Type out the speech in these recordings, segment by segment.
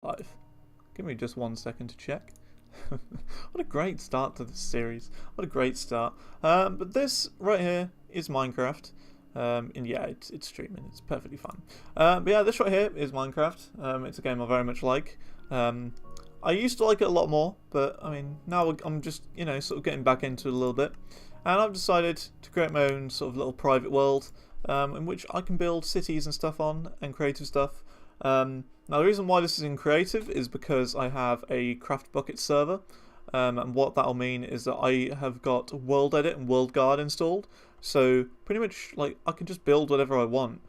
Live. Give me just 1 second to check. What a great start to this series. What a great start. But this right here is Minecraft. And yeah, it's streaming. It's perfectly fine. But yeah, this right here is Minecraft. It's a game I very much like. I used to like it a lot more, but I mean, now I'm just, you know, sort of getting back into it a little bit. And I've decided to create my own sort of little private world in which I can build cities and stuff on, and creative stuff. Now the reason why this is in creative is because I have a craft bucket server, and what that'll mean is that I have got world edit and world guard installed, so pretty much like I can just build whatever I want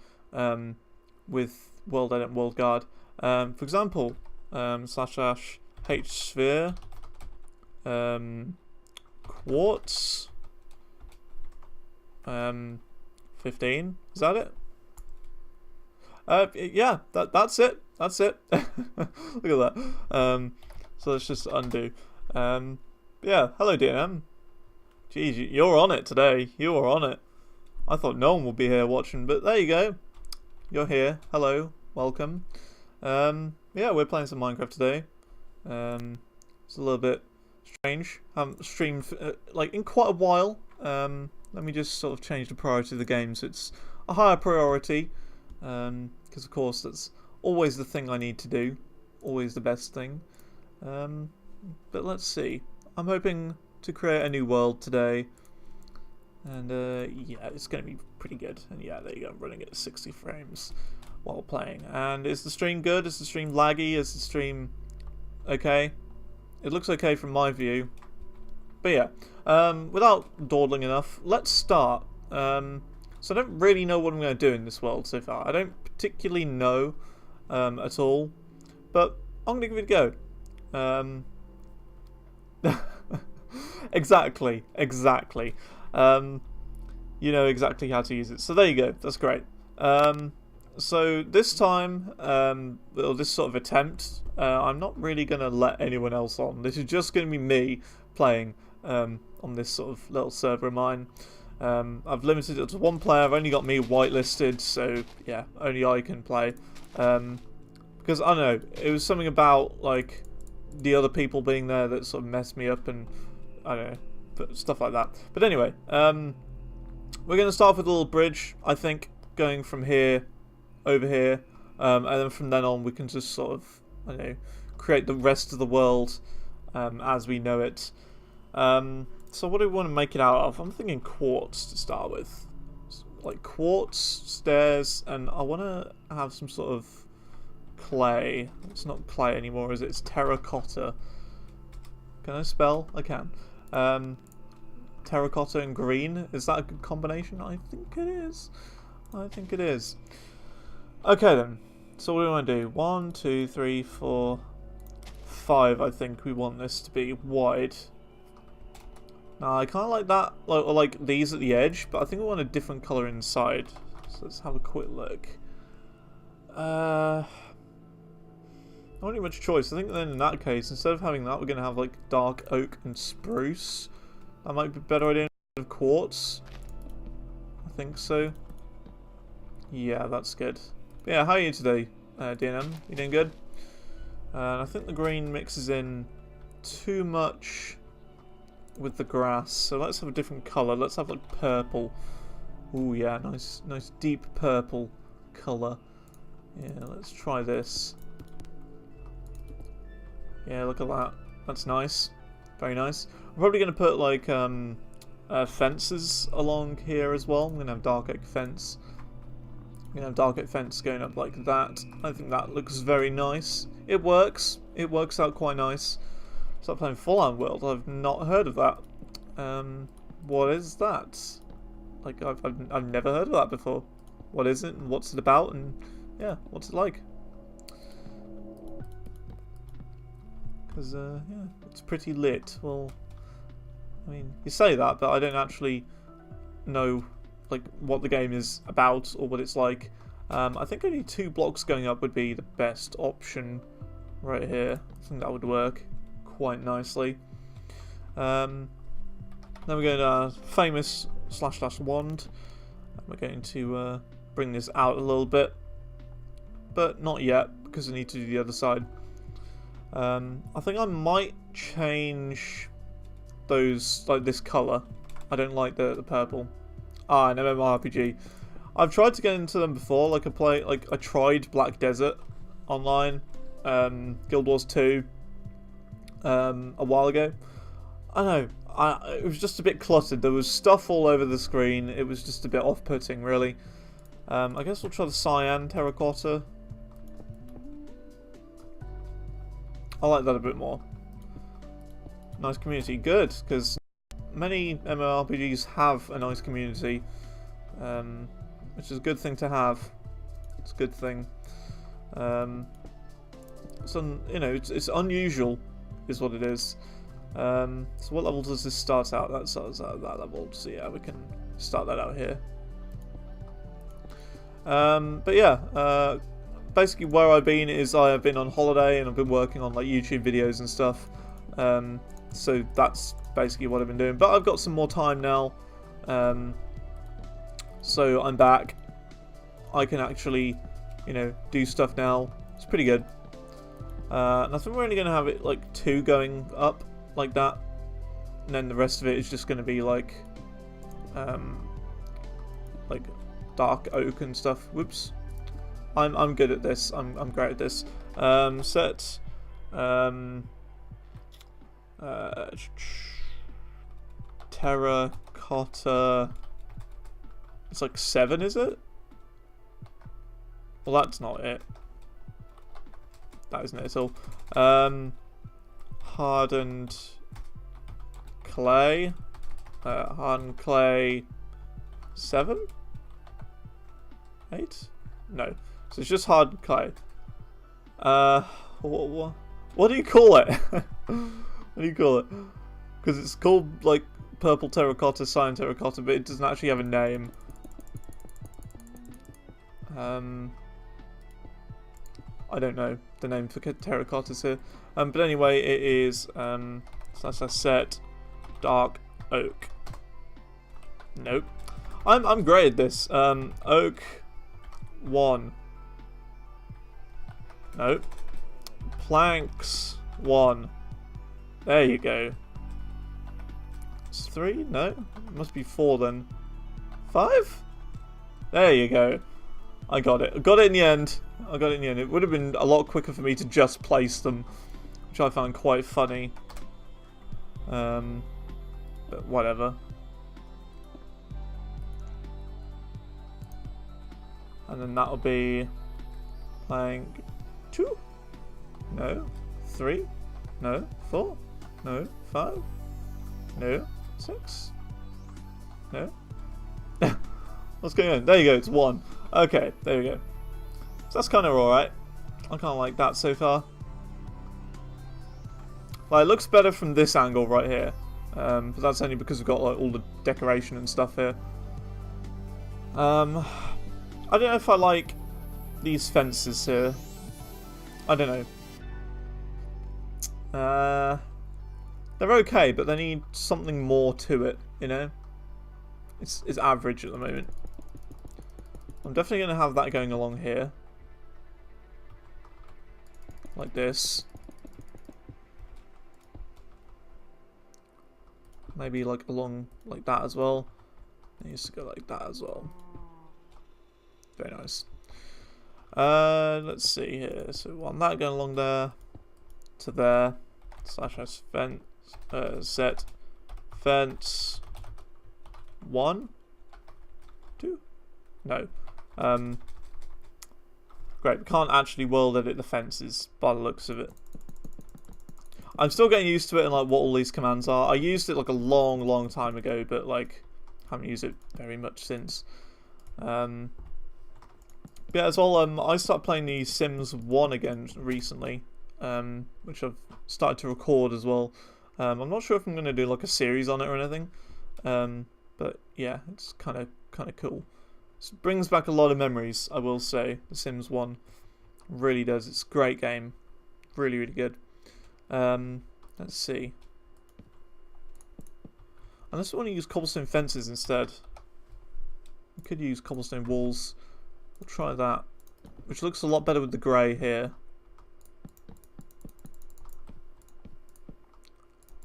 with world edit and world guard. For example, // h sphere quartz 15, is that it? Yeah, that's it. That's it. Look at that. So let's just undo. Yeah, hello DNM. Geez, you're on it today. You are on it. I thought no one would be here watching, but there you go. You're here. Hello, welcome. Yeah, we're playing some Minecraft today. It's a little bit strange. Haven't streamed like in quite a while. Let me just sort of change the priority of the game so it's a higher priority. Because of course that's always the thing I need to do, always the best thing. But let's see. I'm hoping to create a new world today, and yeah, it's going to be pretty good. And yeah, there you go. I'm running at 60 frames while playing. And is the stream good? Is the stream laggy? Is the stream okay? It looks okay from my view. But yeah, without dawdling enough, let's start. So I don't really know what I'm going to do in this world so far. I don't particularly know at all, but I'm going to give it a go. Exactly. You know exactly how to use it. So there you go. That's great. So this time, or this sort of attempt, I'm not really going to let anyone else on. This is just going to be me playing on this sort of little server of mine. I've limited it to one player. I've only got me whitelisted, so yeah, only I can play. Because I don't know, it was something about like the other people being there that sort of messed me up, and I don't know, stuff like that. But anyway, we're going to start with a little bridge, I think, going from here over here, and then from then on we can just sort of, I don't know, create the rest of the world as we know it. So what do we want to make it out of? I'm thinking quartz to start with. Like quartz, stairs, and I want to have some sort of clay. It's not clay anymore, is it? It's terracotta. Can I spell? I can. Terracotta and green. Is that a good combination? I think it is. I think it is. Okay then. So what do we want to do? 1, 2, 3, 4, 5. I think we want this to be wide. Now, I kind of like that, like these at the edge, but I think we want a different colour inside. So let's have a quick look. Not really much choice. I think then in that case, instead of having that, we're going to have like dark oak and spruce. That might be a better idea instead of quartz. I think so. Yeah, that's good. But yeah, how are you today, DNM? You doing good? And I think the green mixes in too much with the grass, so let's have a different colour. Let's have like purple. Ooh yeah, nice deep purple colour. Yeah, let's try this. Yeah, look at that. That's nice. Very nice. I'm probably going to put like fences along here as well. I'm going to have dark oak fence. I'm going to have dark oak fence going up like that. I think that looks very nice. It works. It works out quite nice. Start playing Fallout World. I've not heard of that. What is that? Like I've never heard of that before. What is it and what's it about, and yeah, what's it like? Because yeah, it's pretty lit. Well, I mean, you say that, but I don't actually know like what the game is about or what it's like. I think only 2 blocks going up would be the best option right here. I think that would work quite nicely. Then we're going to famous / wand. And we're going to bring this out a little bit, but not yet because I need to do the other side. I think I might change those, like this colour. I don't like the purple. An MMORPG. I've tried to get into them before. Like I tried Black Desert online, Guild Wars 2, a while ago. I don't know. It was just a bit cluttered. There was stuff all over the screen. It was just a bit off-putting, really. I guess we'll try the cyan terracotta. I like that a bit more. Nice community. Good, because many MMORPGs have a nice community, which is a good thing to have. It's a good thing. So, you know, it's unusual, is what it is. So what level does this start out? That starts out at that level, so yeah, we can start that out here. But yeah, basically where I've been is I have been on holiday and I've been working on like YouTube videos and stuff. So that's basically what I've been doing. But I've got some more time now. So I'm back. I can actually, you know, do stuff now. It's pretty good. And I think we're only going to have it like 2 going up like that. And then the rest of it is just going to be like dark oak and stuff. Whoops. I'm good at this. I'm great at this. Set terracotta. It's like 7, is it? Well, that's not it. That isn't it at all. Hardened clay. Hardened clay 7? 8? No. So it's just hardened clay. What do you call it? What do you call it? Because it's called like purple terracotta, cyan terracotta, but it doesn't actually have a name. I don't know the name for terracottas here. But anyway, it is slash set dark oak. Nope. I'm great at this. Oak 1. Nope. Planks 1. There you go. It's 3? No? It must be 4 then. 5? There you go. I got it. I got it in the end. I got it in the end. It would have been a lot quicker for me to just place them, which I found quite funny. But whatever. And then that'll be plank 2? No. 3? No. 4? No. 5? No. 6? No. What's going on? There you go, it's 1. Okay, there we go. So that's kind of alright. I kind of like that so far. Like, it looks better from this angle right here. But that's only because we've got like all the decoration and stuff here. I don't know if I like these fences here. I don't know. They're okay, but they need something more to it, you know? It's average at the moment. I'm definitely going to have that going along here. Like this. Maybe like along like that as well. It needs to go like that as well. Very nice. Let's see here. So one that going along there to there. Slash s fence set fence 1, 2. No. Great. We can't actually world edit the fences by the looks of it. I'm still getting used to it and like what all these commands are. I used it like a long time ago, but like haven't used it very much since. Yeah, as well. I started playing the Sims 1 again recently, which I've started to record as well. I'm not sure if I'm going to do like a series on it or anything, but yeah, it's kind of cool. It brings back a lot of memories, I will say. The Sims 1 really does. It's a great game, really good. Let's see. Unless we want to use cobblestone fences instead, we could use cobblestone walls. We'll try that, which looks a lot better with the grey here.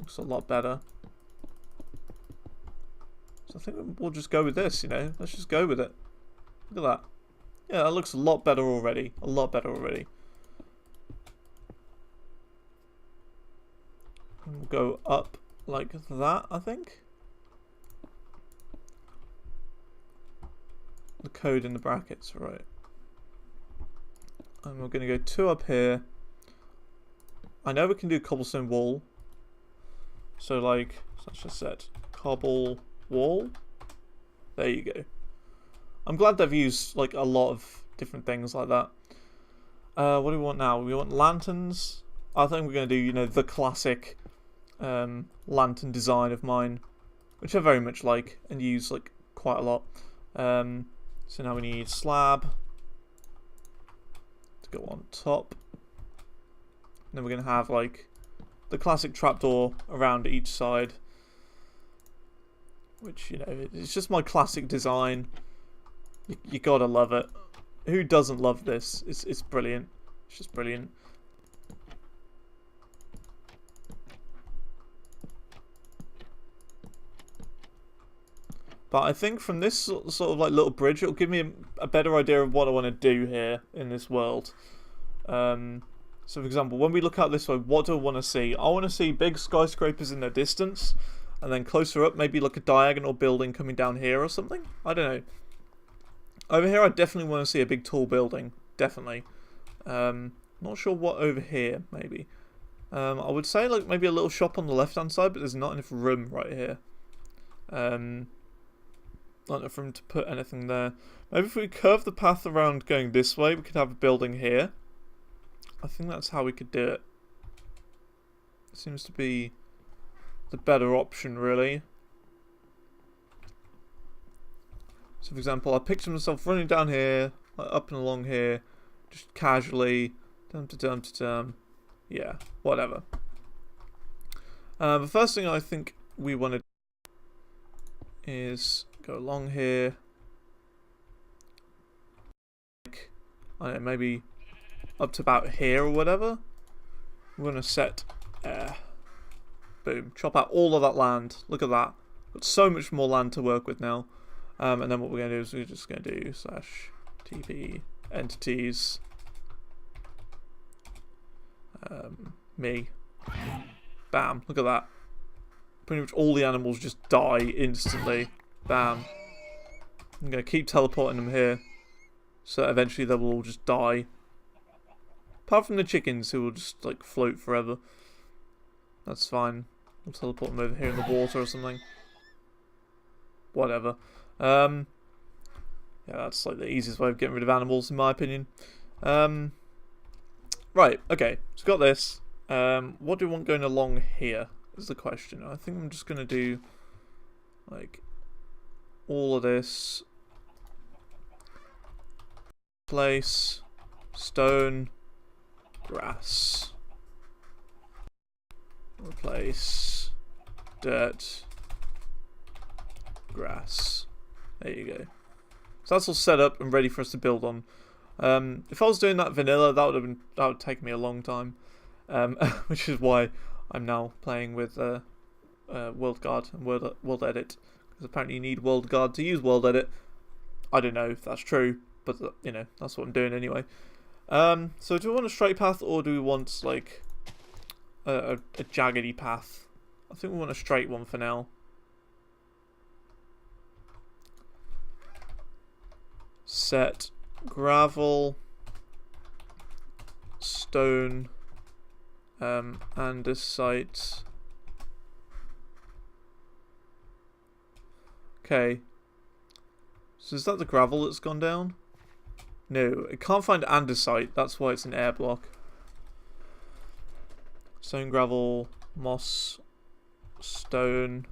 Looks a lot better. So I think we'll just go with this, you know. Let's just go with it. Look at that. Yeah, that looks a lot better already. A lot better already. And we'll go up like that, I think. The code in the brackets, right. And we're going to go 2 up here. I know we can do cobblestone wall. So like, let's just set cobble wall. There you go. I'm glad they've used like a lot of different things like that. What do we want now? We want lanterns. I think we're going to do, you know, the classic lantern design of mine, which I very much like and use like quite a lot. So now we need slab to go on top. And then we're going to have like the classic trapdoor around each side, which, you know, it's just my classic design. You gotta love it. Who doesn't love this? It's brilliant. It's just brilliant. But I think from this sort of like little bridge, it'll give me a better idea of what I want to do here in this world. So for example, when we look out this way, what do I want to see? I want to see big skyscrapers in the distance, and then closer up, maybe like a diagonal building coming down here or something. I don't know. Over here, I definitely want to see a big tall building. Definitely. Not sure what over here, maybe. I would say like maybe a little shop on the left-hand side, but there's not enough room right here. Not enough room to put anything there. Maybe if we curve the path around going this way, we could have a building here. I think that's how we could do it. Seems to be the better option, really. So, for example, I picture myself running down here, like up and along here, just casually, dum-to-dum-to-dum. Yeah, whatever. The first thing I think we want to do is go along here. Like, I don't know, maybe up to about here or whatever. We're going to set boom, chop out all of that land. Look at that. Got so much more land to work with now. And then what we're going to do is we're just going to do /tp entities me. Bam, look at that. Pretty much all the animals just die instantly. Bam. I'm going to keep teleporting them here, so that eventually they will all just die. Apart from the chickens, who will just like float forever. That's fine. We'll teleport them over here in the water or something. Whatever. Yeah, that's like the easiest way of getting rid of animals, in my opinion. Right, okay, so got this. What do we want going along here is the question. I think I'm just going to do like all of this. Place, stone, grass. Replace, dirt, grass. There you go. So that's all set up and ready for us to build on. If I was doing that vanilla, that would take me a long time, which is why I'm now playing with World Guard and World Edit, because apparently you need World Guard to use World Edit. I don't know if that's true, but you know, that's what I'm doing anyway. So do we want a straight path, or do we want like a jaggedy path? I think we want a straight one for now. Set gravel, stone, andesite. Okay. So is that the gravel that's gone down? No, it can't find andesite. That's why it's an air block. Stone, gravel, moss, stone.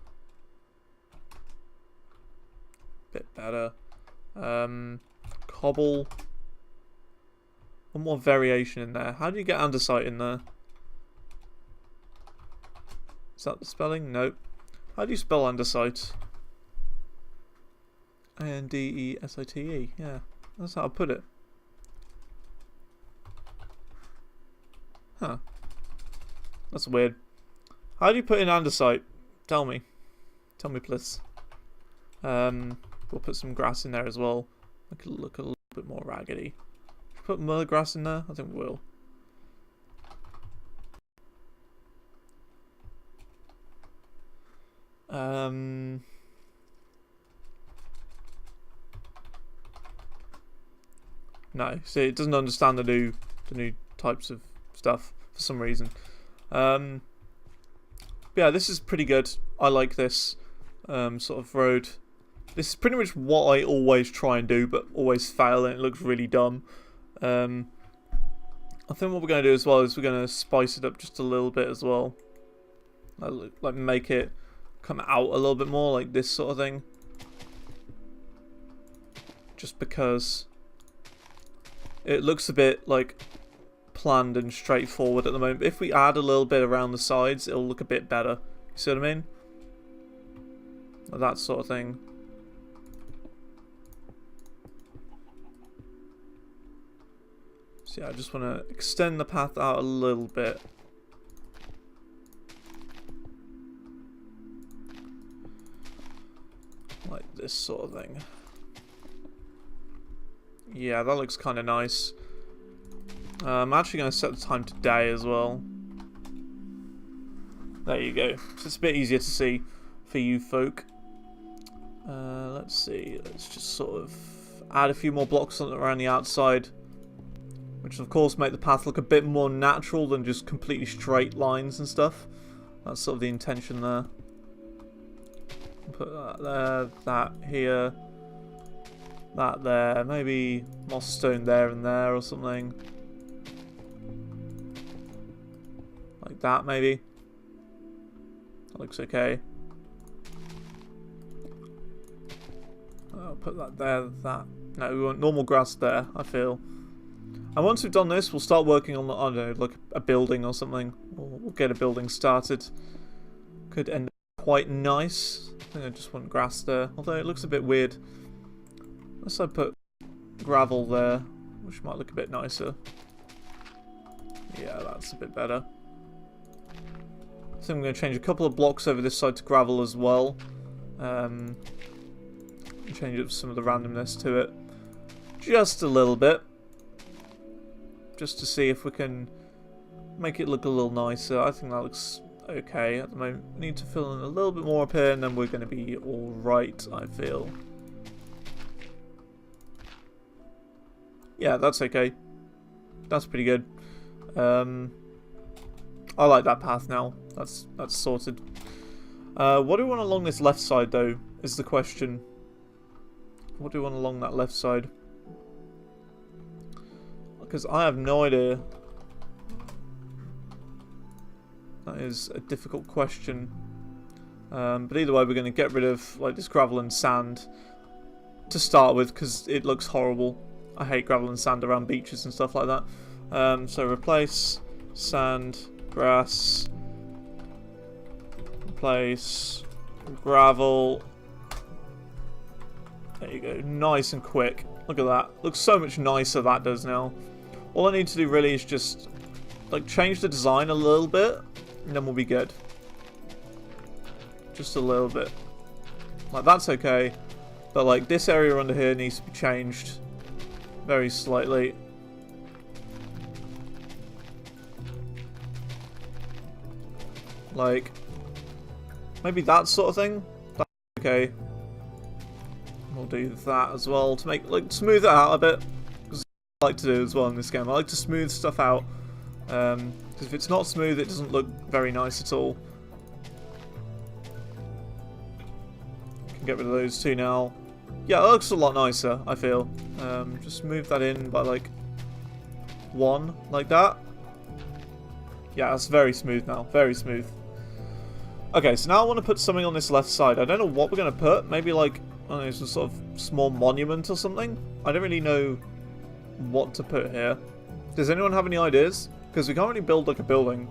Bit better. Cobble. One more variation in there. How do you get andesite in there? Is that the spelling? Nope. How do you spell andesite? A-N-D-E-S-I-T-E. Yeah, that's how I put it. Huh. That's weird. How do you put in andesite? Tell me. Tell me, please. We'll put some grass in there as well. Make it look a little bit more raggedy. Should we put more grass in there? I think we will. No, see, it doesn't understand the new types of stuff for some reason. Yeah, this is pretty good. I like this sort of road. This is pretty much what I always try and do, but always fail, and it looks really dumb. I think what we're going to do as well is we're going to spice it up just a little bit as well. Like make it come out a little bit more, like this sort of thing. Just because it looks a bit like planned and straightforward at the moment. But if we add a little bit around the sides, it'll look a bit better. You see what I mean? Like that sort of thing. So yeah, I just want to extend the path out a little bit. Like this sort of thing. Yeah, that looks kind of nice. I'm actually going to set the time to day as well. There you go. So it's a bit easier to see for you folk. Let's see. Let's just sort of add a few more blocks around the outside, which of course make the path look a bit more natural than just completely straight lines and stuff. That's sort of the intention there. Put that there, that here, that there, maybe moss stone there and there or something. Like that maybe. That looks okay. I'll put that there, that. No, we want normal grass there, I feel. And once we've done this, we'll start working on, I don't know, like a building or something. We'll get a building started. Could end up quite nice. I think I just want grass there, although it looks a bit weird. Unless I put gravel there, which might look a bit nicer. Yeah, that's a bit better. I think I'm going to change a couple of blocks over this side to gravel as well. Change up some of the randomness to it. Just a little bit. Just to see if we can make it look a little nicer. I think that looks okay at the moment. We need to fill in a little bit more up here and then we're going to be alright, I feel. Yeah, that's okay. That's pretty good. I like that path now. That's sorted. What do we want along this left side though, is the question. What do we want along that left side? Because I have no idea. That is a difficult question. But either way, we're going to get rid of like this gravel and sand to start with, because it looks horrible. I hate gravel and sand around beaches and stuff like that. So replace sand, grass, replace gravel. There you go, nice and quick. Look at that. Looks so much nicer, that does now. All I need to do really is just like change the design a little bit, and then we'll be good. Just a little bit. Like that's okay, but like this area under here needs to be changed very slightly. Like maybe that sort of thing. That's okay. We'll do that as well to make like smooth it out a bit. Because I like to do as well in this game. I like to smooth stuff out. Because if it's not smooth, it doesn't look very nice at all. Can get rid of those two now. Yeah, it looks a lot nicer, I feel. Just move that in by like 1, like that. Yeah, that's very smooth now. Very smooth. Okay, so now I want to put something on this left side. I don't know what we're going to put. Maybe like, I don't know, some sort of small monument or something. I don't really know what to put here. Does anyone have any ideas? Because we can't really build like a building.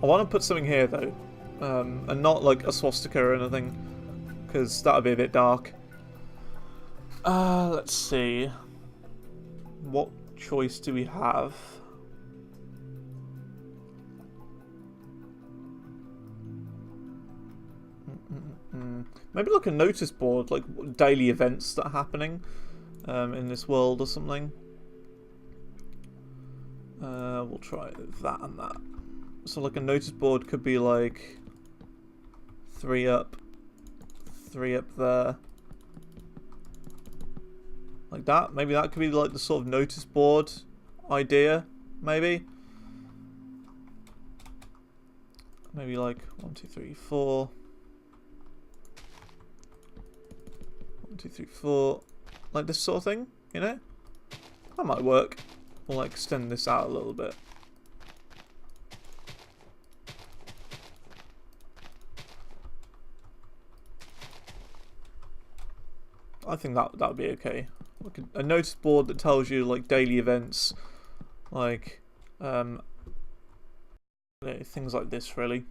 I want to put something here though. And not like a swastika or anything. Because that would be a bit dark. Let's see. What choice do we have? Maybe like a notice board, like daily events that are happening in this world or something. We'll try that and that. So like a notice board could be like 3 up there. Like that. Maybe that could be like the sort of notice board idea, maybe. Maybe like 1, 2, 3, 4. 1, 2, 3, 4. Like this sort of thing, you know? That might work. We'll like extend this out a little bit. I think that would be okay. Like a notice board that tells you like daily events, like things like this, really.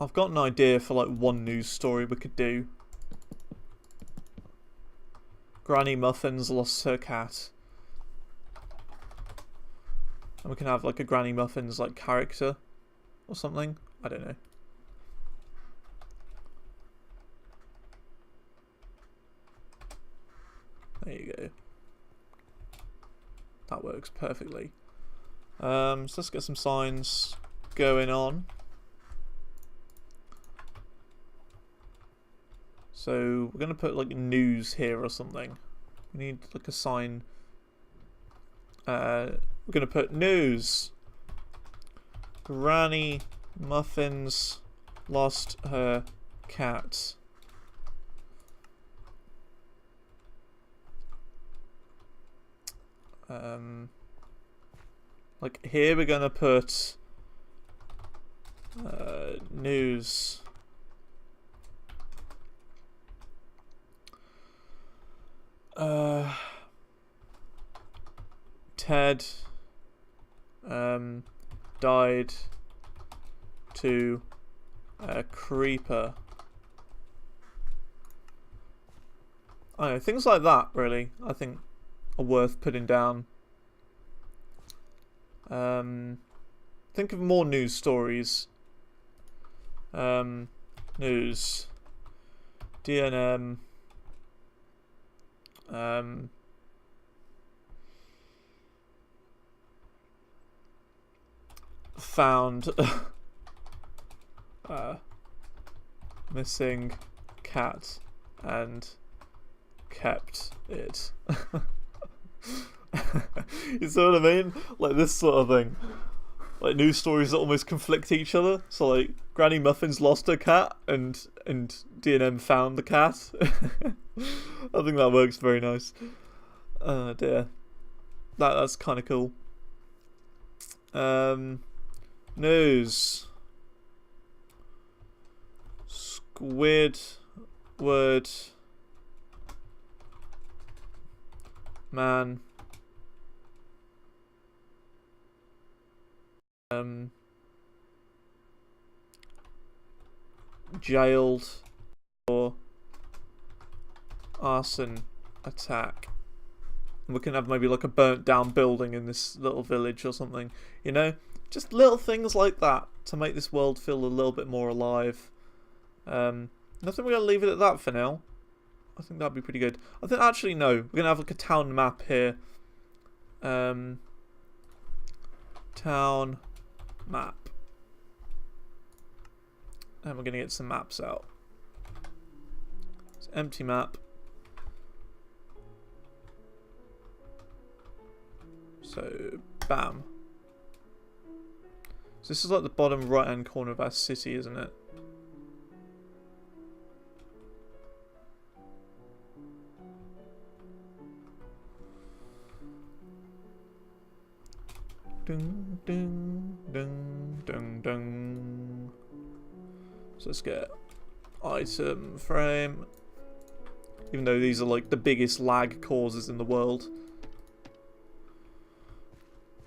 I've got an idea for like one news story we could do. Granny Muffins lost her cat. And we can have like a Granny Muffins like character or something. I don't know. There you go. That works perfectly. So let's get some signs going on. So we're going to put like news here or something. We need like a sign. We're going to put news. Granny Muffins lost her cat. Like here we're going to put news. Ted died to a creeper. I don't know, things like that really I think are worth putting down. Think of more news stories. News. DNM. Found missing cat and kept it. You see what I mean? Like this sort of thing. Like news stories that almost conflict each other. So like Granny Muffins lost her cat and DNM found the cat. I think that works very nice. Oh dear. That's kind of cool. News. Squidward man jailed for arson attack. And we can have maybe like a burnt down building in this little village or something, you know? Just little things like that to make this world feel a little bit more alive. I think we're going to leave it at that for now. I think that'd be pretty good. I think actually no, we're going to have like a town map here. Town map. And we're going to get some maps out. It's empty map. So, bam. So this is like the bottom right hand corner of our city, isn't it? Ding, ding, ding, ding, ding. So let's get item frame. Even though these are like the biggest lag causes in the world.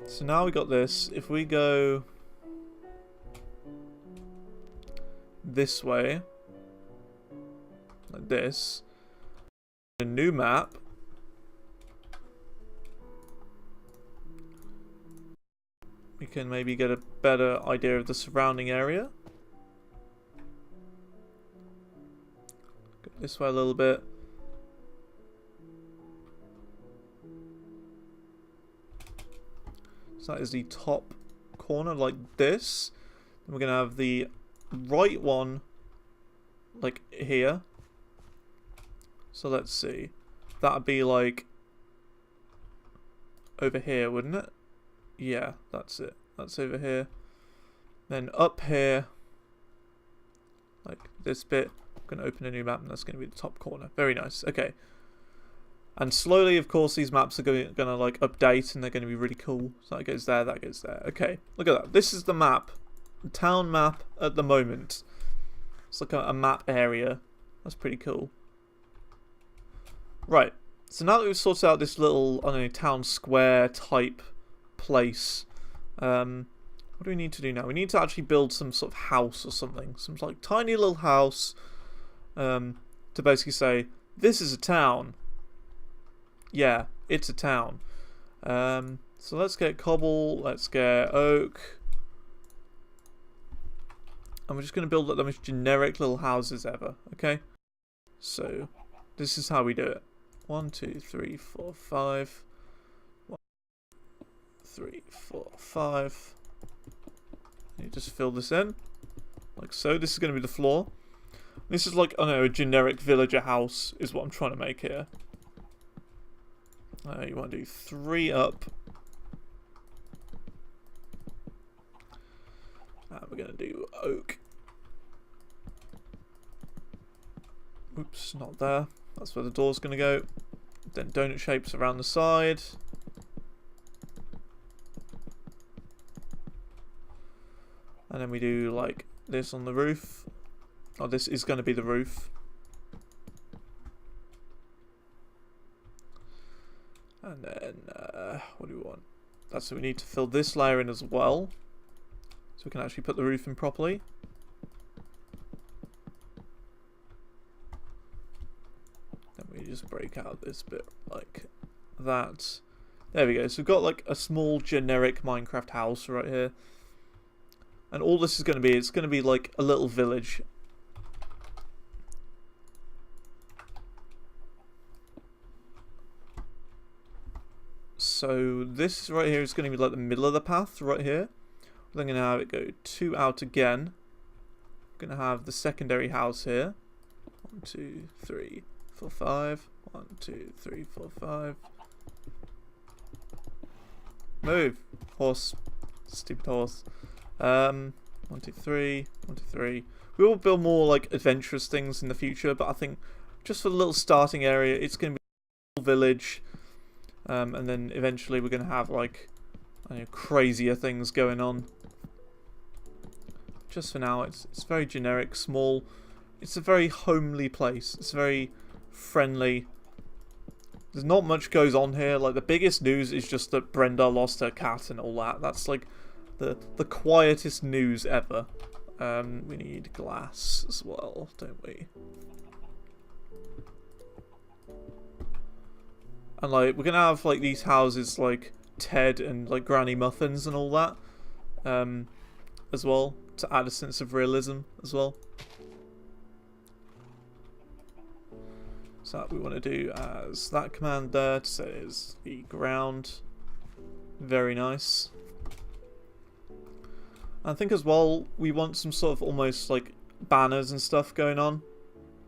So now we got this. If we go this way, like this, a new map. we can maybe get a better idea of the surrounding area. Go this way a little bit. So that is the top corner like this. Then we're going to have the right one like here. So let's see. That'd be like over here, wouldn't it? Yeah, that's it. That's over here. Then up here, like this bit, I'm going to open a new map and that's going to be the top corner. Very nice. Okay. And slowly, of course, these maps are going to like update and they're going to be really cool. So that goes there, that goes there. Okay, look at that. This is the map. The town map at the moment. It's like a map area. That's pretty cool. Right. So now that we've sorted out this little, I don't know, town square type place, what do we need to do now? We need to actually build some sort of house or something. Some like tiny little house to basically say, this is a town. Yeah, it's a town. So let's get cobble, let's get oak. And we're just going to build like the most generic little houses ever, okay? So, this is how we do it. 1, 2, 3, 4, 5. 1, 3, 4, 5. You just fill this in. Like so. This is going to be the floor. This is like, I don't know, a generic villager house is what I'm trying to make here. You want to do 3 up. And we're going to do oak. Oops, not there. That's where the door's going to go. Then donut shapes around the side. And then we do like this on the roof. Oh, this is going to be the roof. And then, what do we want? That's what we need to fill this layer in as well. So we can actually put the roof in properly. Then we just break out this bit like that. There we go. So we've got like a small generic Minecraft house right here. And all this is going to be, it's going to be like a little village. So this right here is going to be like the middle of the path right here. Then going to have it go 2 out again. Going to have the secondary house here. 1, 2, 3, 4, 5. 1, 2, 3, 4, 5. Move, horse, stupid horse. 1, 2, 3. 1, 2, 3. We will build more like adventurous things in the future, but I think just for the little starting area, it's going to be a little village. And then eventually we're going to have like, I don't know, crazier things going on. Just for now, it's very generic, small. It's a very homely place. It's very friendly. There's not much goes on here. Like the biggest news is just that Brenda lost her cat and all that. That's like the quietest news ever. We need glass as well, don't we? And like we're gonna have like these houses like Ted and like Granny Muffins and all that, as well, to add a sense of realism as well. So that we want to do as that command there to say is the ground. Very nice. I think as well we want some sort of almost like banners and stuff going on.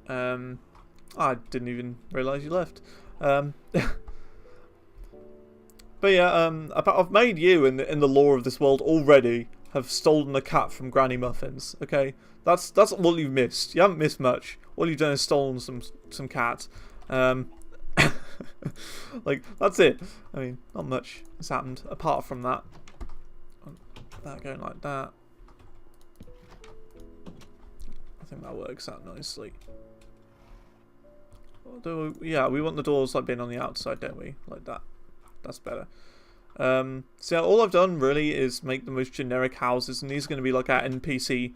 I didn't even realise you left. But yeah, I've made you in the lore of this world already have stolen a cat from Granny Muffins. Okay, that's all you've missed. You haven't missed much. All you've done is stolen some cat. Like that's it. I mean, not much has happened apart from that. That going like that. I think that works out nicely. Although, yeah, we want the doors like being on the outside, don't we? Like that. That's better. So yeah, all I've done really is make the most generic houses, and these are going to be like our NPC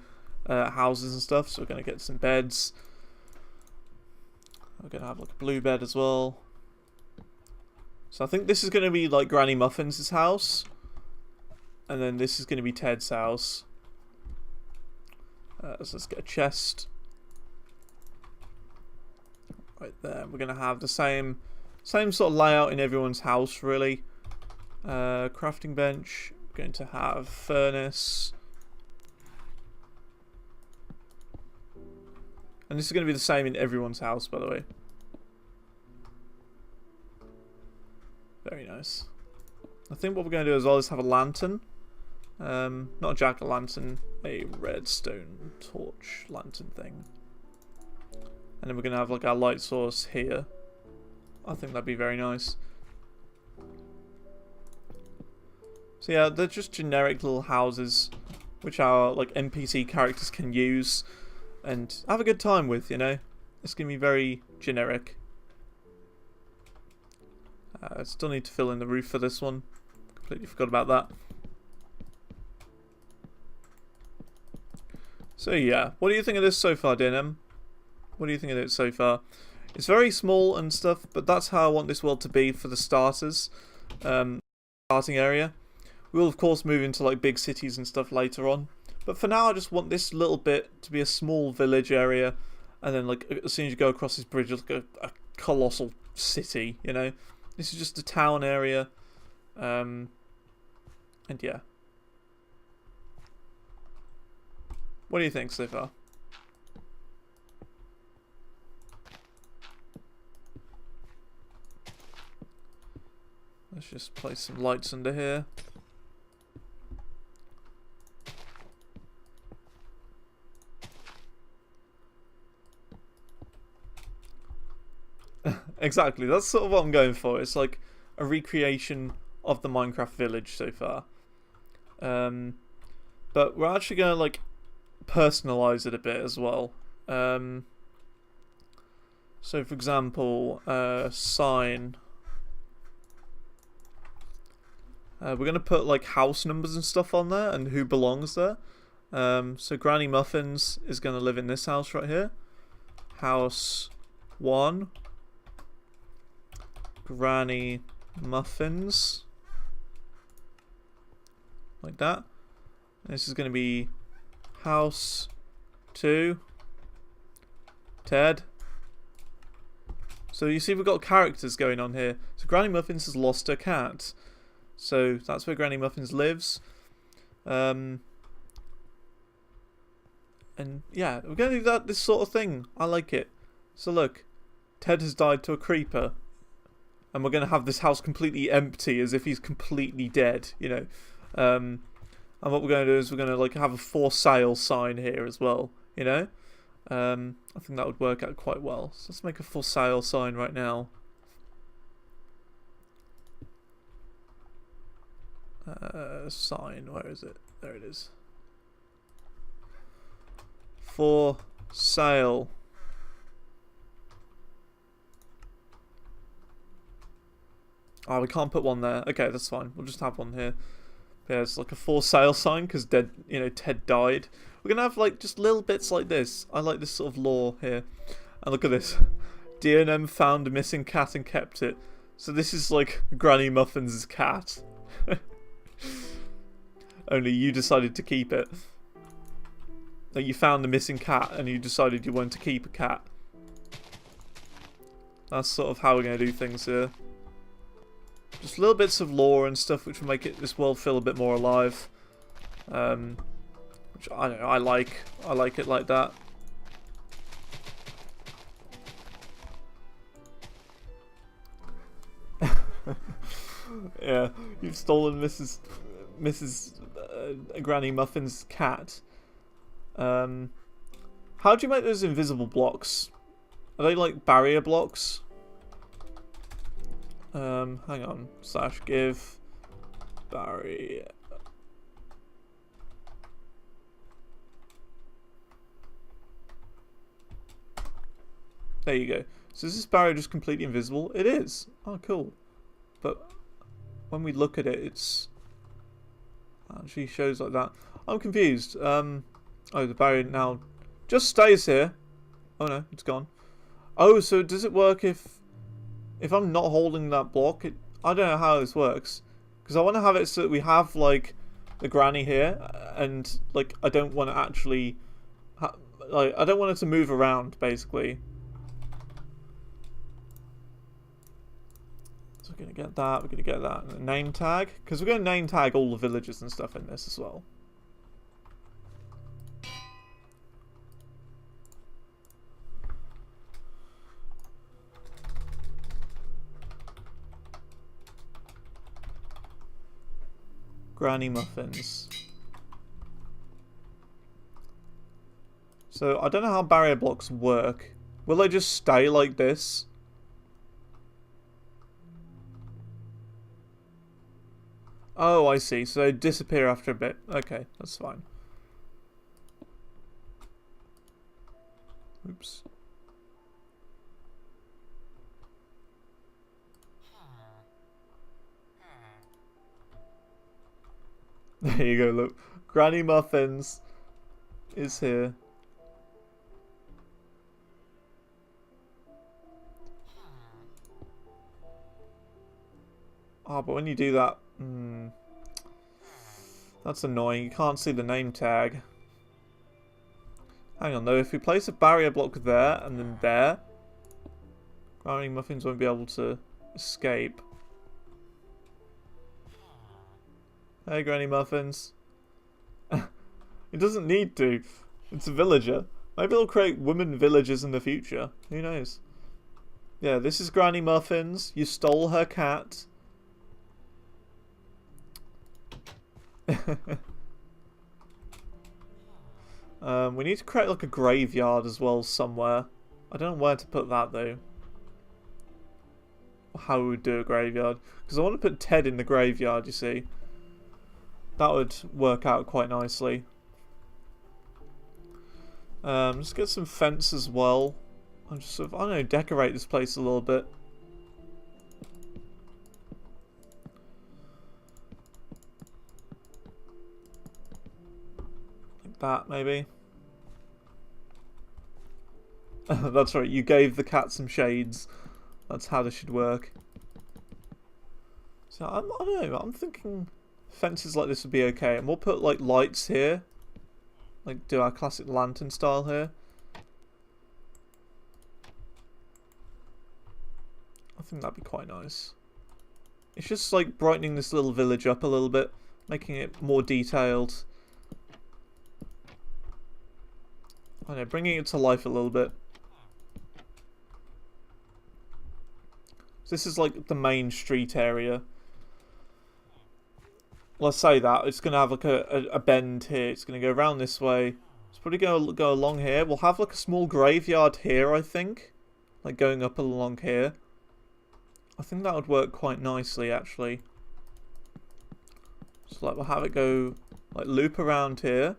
houses and stuff. So we're going to get some beds. We're going to have like a blue bed as well. So I think this is going to be like Granny Muffins' house. And then this is going to be Ted's house. So let's get a chest. Right there. We're going to have the same sort of layout in everyone's house, really. Crafting bench. We're going to have furnace. And this is going to be the same in everyone's house, by the way. Very nice. I think what we're going to do as well is have a lantern. Not a jack-o'-lantern, a redstone torch lantern thing. And then we're going to have like our light source here. I think that'd be very nice. So yeah, they're just generic little houses which our like NPC characters can use and have a good time with, you know. It's going to be very generic. I still need to fill in the roof for this one. Completely forgot about that. So yeah, what do you think of this so far, DNM? What do you think of it so far? It's very small and stuff, but that's how I want this world to be for the starters. Starting area. We'll of course move into like big cities and stuff later on. But for now I just want this little bit to be a small village area. And then like as soon as you go across this bridge, it's like a colossal city, you know. This is just a town area. And yeah. What do you think so far? Let's just place some lights under here. Exactly, that's sort of what I'm going for. It's like a recreation of the Minecraft village so far. But we're actually going to like personalize it a bit as well. So for example, sign. We're going to put like house numbers and stuff on there and who belongs there. So Granny Muffins is going to live in this house right here. House 1. Granny Muffins. Like that. This is going to be house 2. Ted. So you see we've got characters going on here. So Granny Muffins has lost her cat. So that's where Granny Muffins lives. And yeah, we're going to do this sort of thing. I like it. So look, Ted has died to a creeper. And we're going to have this house completely empty as if he's completely dead, you know. And what we're going to do is we're going to like have a for sale sign here as well, you know. I think that would work out quite well. So let's make a for sale sign right now. Sign, where is it? There it is. For sale. Oh, we can't put one there. Okay, that's fine. We'll just have one here. Yeah, it's like a for sale sign because Ted died. We're gonna have like just little bits like this. I like this sort of lore here. And look at this. DNM found a missing cat and kept it. So this is like Granny Muffins' cat. Only you decided to keep it. Like you found the missing cat and you decided you wanted to keep a cat. That's sort of how we're going to do things here. Just little bits of lore and stuff which will make this world feel a bit more alive. Which I don't know, I like it like that. Yeah, you've stolen Mrs. Granny Muffin's cat. How do you make those invisible blocks? Are they like barrier blocks? Hang on. / give barrier. There you go. So is this barrier just completely invisible? It is. Oh, cool. But when we look at it, it's actually shows like that. I'm confused. Oh, the barrier now just stays here. Oh no, it's gone. Oh, so does it work if I'm not holding that block? I don't know how this works. Because I want to have it so that we have like the granny here, and like I don't want to actually, like I don't want it to move around basically. So we're gonna get that. We're gonna get that and a name tag because we're gonna name tag all the villagers and stuff in this as well. Granny muffins. So I don't know how barrier blocks work. Will they just stay like this? Oh, I see. So they disappear after a bit. Okay, that's fine. Oops. There you go, look. Granny Muffins is here. Oh, but when you do that... that's annoying. You can't see the name tag. Hang on, though. If we place a barrier block there and then there, Granny Muffins won't be able to escape. Hey, Granny Muffins. It doesn't need to. It's a villager. Maybe they'll create women villagers in the future. Who knows? Yeah, this is Granny Muffins. You stole her cat. We need to create like a graveyard as well somewhere. I don't know where to put that though. How we would do a graveyard. Because I want to put Ted in the graveyard, you see. That would work out quite nicely. Let's get some fence as well. I'm just sort of, I don't know, decorate this place a little bit. Like that, maybe. That's right, you gave the cat some shades. That's how this should work. So, I don't know, I'm thinking fences like this would be okay. And we'll put, like, lights here. Like, do our classic lantern style here. I think that'd be quite nice. It's just, like, brightening this little village up a little bit. Making it more detailed. I don't know, bringing it to life a little bit. So this is, like, the main street area. Let's say that. It's going to have like a bend here. It's going to go around this way. It's probably going to go along here. We'll have like a small graveyard here, I think. Like going up along here. I think that would work quite nicely, actually. So like we'll have it go, like loop around here.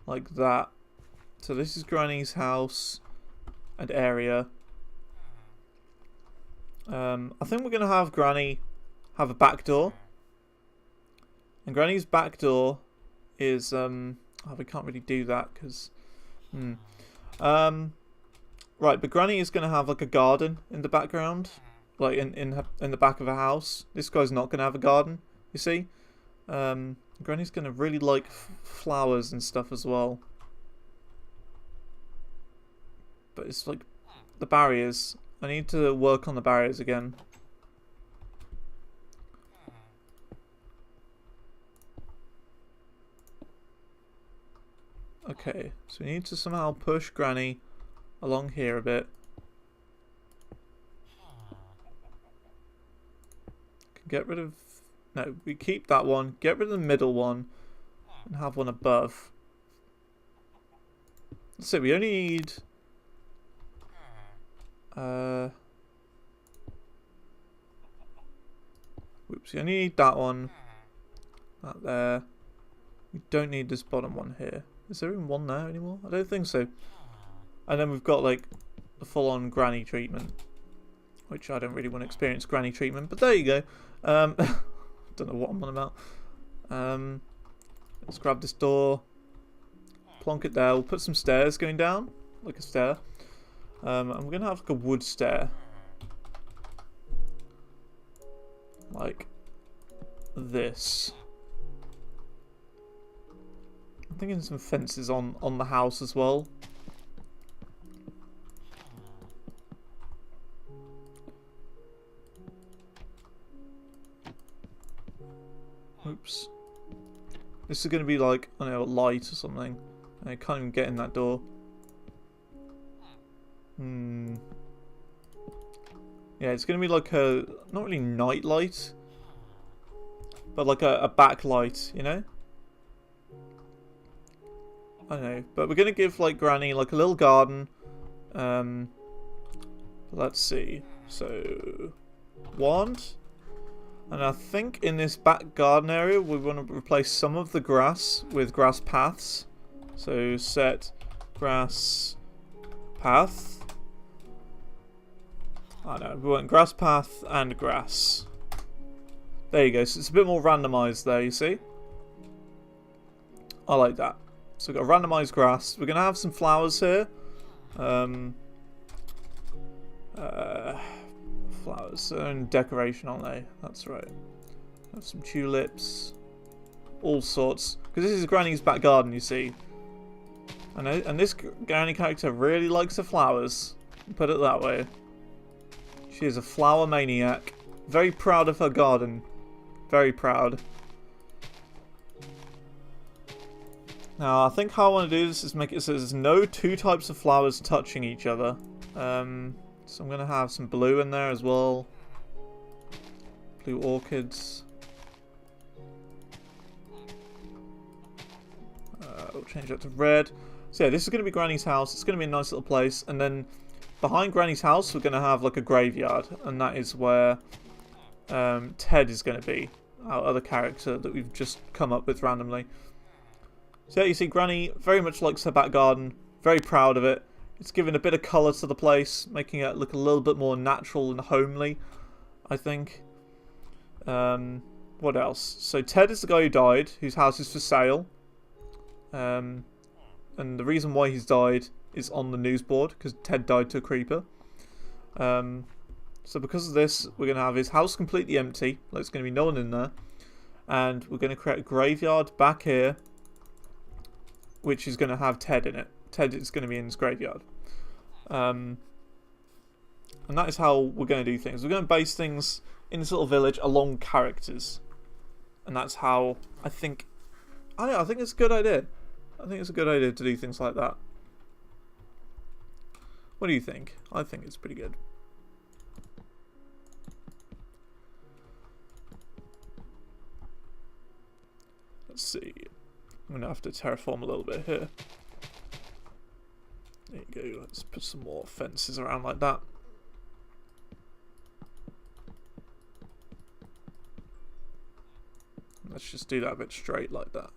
Like that. So this is Granny's house and area. I think we're going to have Granny have a back door. And Granny's back door is, oh, we can't really do that because, right, but Granny is going to have like a garden in the background, like in the back of a house. This guy's not going to have a garden, you see. Granny's going to really like flowers and stuff as well. But it's like the barriers. I need to work on the barriers again. Okay, so we need to somehow push Granny along here a bit. Get rid of... No, we keep that one. Get rid of the middle one. And have one above. So we only need... Whoops, you only need that one. That there. We don't need this bottom one here. Is there even one there anymore? I don't think so. And then we've got like the full-on granny treatment. Which I don't really want to experience granny treatment, but there you go. Don't know what I'm on about. Let's grab this door. Plonk it there. We'll put some stairs going down. Like a stair. I'm going to have like a wood stair. like this. I'm thinking some fences on the house as well. Oops. This is going to be like, I don't know, a light or something. I can't even get in that door. Yeah, it's going to be like a, not really night light, but like a backlight, you know? I don't know. But we're going to give like Granny like a little garden. Let's see. So, wand. And I think in this back garden area, we want to replace some of the grass with grass paths. So set grass path. I don't know, we want grass path and grass. There you go, so it's a bit more randomised there, you see? I like that. So we've got randomised grass. We're going to have some flowers here. Flowers and decoration, aren't they? That's right. Have some tulips. All sorts. Because this is Granny's back garden, you see. And this Granny character really likes the flowers. Put it that way. She is a flower maniac. Very proud of her garden. Very proud. Now, I think how I want to do this is make it so there's no two types of flowers touching each other. So I'm going to have some blue in there as well. Blue orchids. We'll change that to red. So yeah, this is going to be Granny's house. It's going to be a nice little place. And then behind Granny's house, we're going to have like a graveyard. And that is where Ted is going to be. Our other character that we've just come up with randomly. So yeah, you see Granny very much likes her back garden. Very proud of it. It's given a bit of colour to the place, making it look a little bit more natural and homely, I think. What else? So Ted is the guy who died, whose house is for sale. And the reason why he's died is on the news board, because Ted died to a creeper. So because of this, we're going to have his house completely empty. There's going to be no one in there. And we're going to create a graveyard back here, which is going to have Ted in it. Ted is going to be in his graveyard. And that is how we're going to do things. We're going to base things in this little village along characters. And that's how I think... I think it's a good idea. I think it's a good idea to do things like that. What do you think? I think it's pretty good. Let's see. I'm going to have to terraform a little bit here. There you go. Let's put some more fences around like that. Let's just do that a bit straight like that.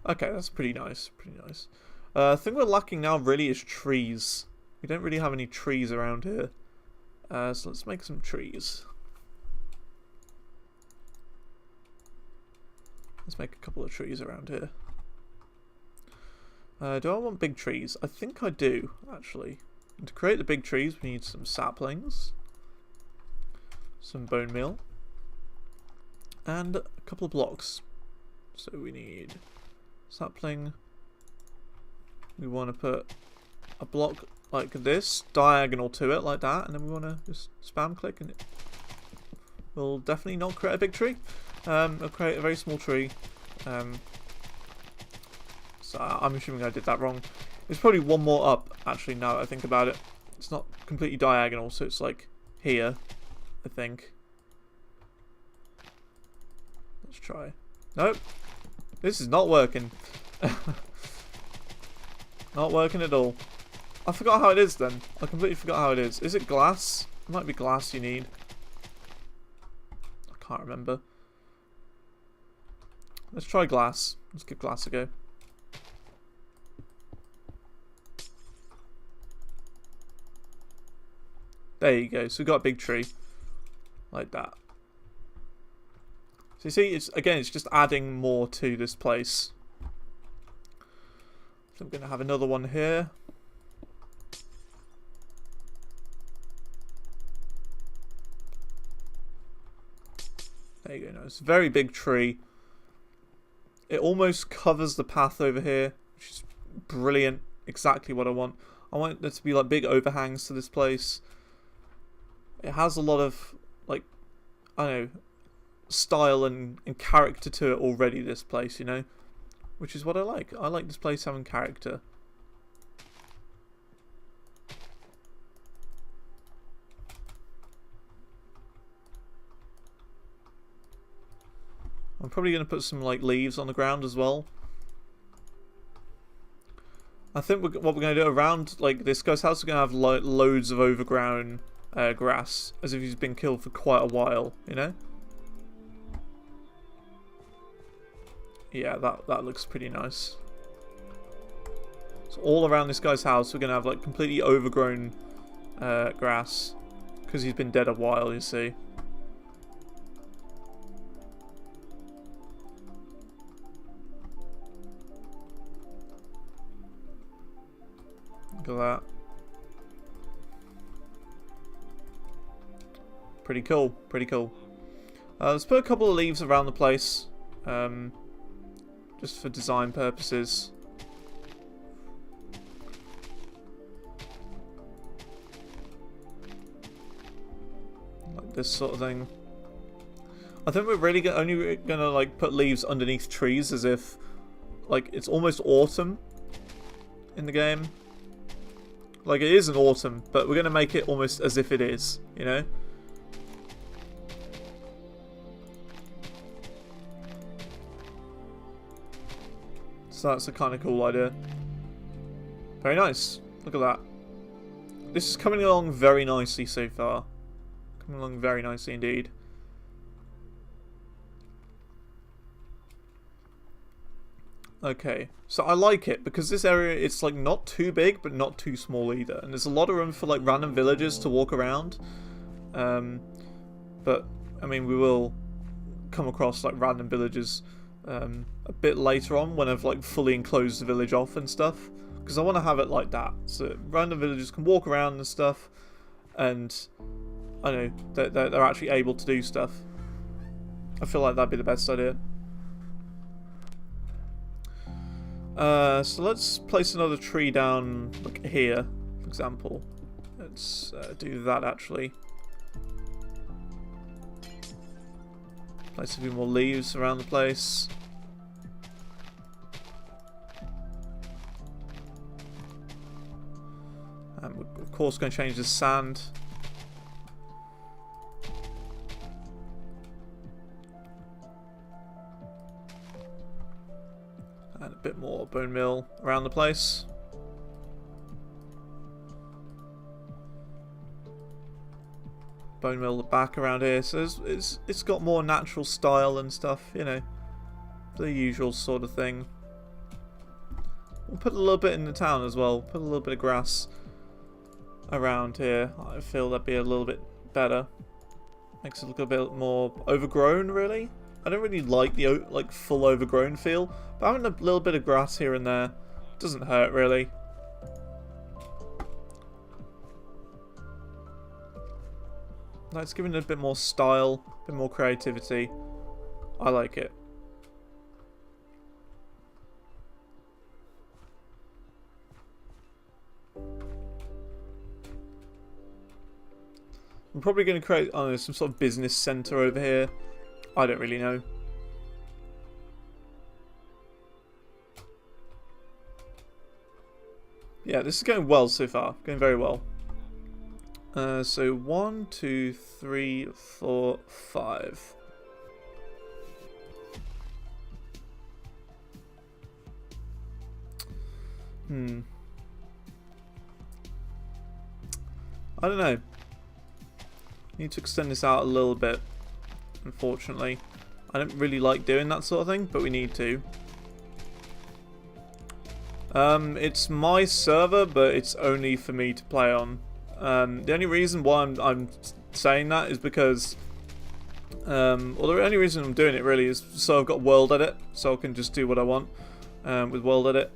Okay, that's pretty nice. Pretty nice. The thing we're lacking now really is trees. We don't really have any trees around here. So let's make some trees. Let's make a couple of trees around here. Do I want big trees? I think I do, actually. And to create the big trees, we need some saplings, some bone meal, and a couple of blocks. So we need sapling. We want to put a block like this, diagonal to it, like that, and then we want to just spam click, and it will definitely not create a big tree. It'll create a very small tree. So I'm assuming I did that wrong. There's probably one more up, actually, now that I think about it. It's not completely diagonal, so it's like here, I think. Let's try. Nope. This is not working. Not working at all. I forgot how it is then. I completely forgot how it is. Is it glass? It might be glass you need. I can't remember. Let's try glass. Let's give glass a go. There you go. So we've got a big tree. Like that. So you see, it's just adding more to this place. So I'm going to have another one here. There you go. Nice. Very big tree. It almost covers the path over here, which is brilliant. Exactly what I want. I want there to be like big overhangs to this place. It has a lot of like, I don't know, style and character to it already, this place, you know, which is what I like. I like this place having character. I'm probably going to put some like leaves on the ground as well. I think what we're going to do around like this guy's house, we're going to have like loads of overgrown grass, as if he's been killed for quite a while, you know. Yeah, that looks pretty nice. So all around this guy's house, we're going to have like completely overgrown grass, because he's been dead a while, you see. Look at that. Pretty cool, pretty cool. Let's put a couple of leaves around the place, just for design purposes. Like this sort of thing. I think we're really only gonna like put leaves underneath trees, as if like it's almost autumn in the game. Like it is an autumn, but we're gonna make it almost as if it is, you know. So that's a kind of cool idea. Very nice. Look at that. This is coming along very nicely so far. Coming along very nicely indeed. Okay, so I like it because this area, it's like not too big but not too small either, and there's a lot of room for like random villagers to walk around. But I mean, we will come across like random villagers a bit later on when I've like fully enclosed the village off and stuff, because I want to have it like that, so random villagers can walk around and stuff, and I know they're actually able to do stuff. I feel like that'd be the best idea. So let's place another tree down like here, for example. Let's do that actually. Place a few more leaves around the place. And we're of course going to change the sand. And a bit more bone meal around the place. Bone meal back around here, so it's got more natural style and stuff, you know, the usual sort of thing. We'll put a little bit in the town as well. Put a little bit of grass around here. I feel that'd be a little bit better. Makes it look a bit more overgrown, really. I don't really like the like full overgrown feel, but having a little bit of grass here and there doesn't hurt really. It's giving it a bit more style, a bit more creativity. I like it. I'm probably going to create, I don't know, some sort of business centre over here. I don't really know. Yeah, this is going well so far. Going very well. So 1, 2, 3, 4, 5. I don't know. Need to extend this out a little bit, unfortunately. I don't really like doing that sort of thing, but we need to. It's my server, but it's only for me to play on. The only reason why I'm saying that is because, well, the only reason I'm doing it really is so I've got world edit, so I can just do what I want with world edit.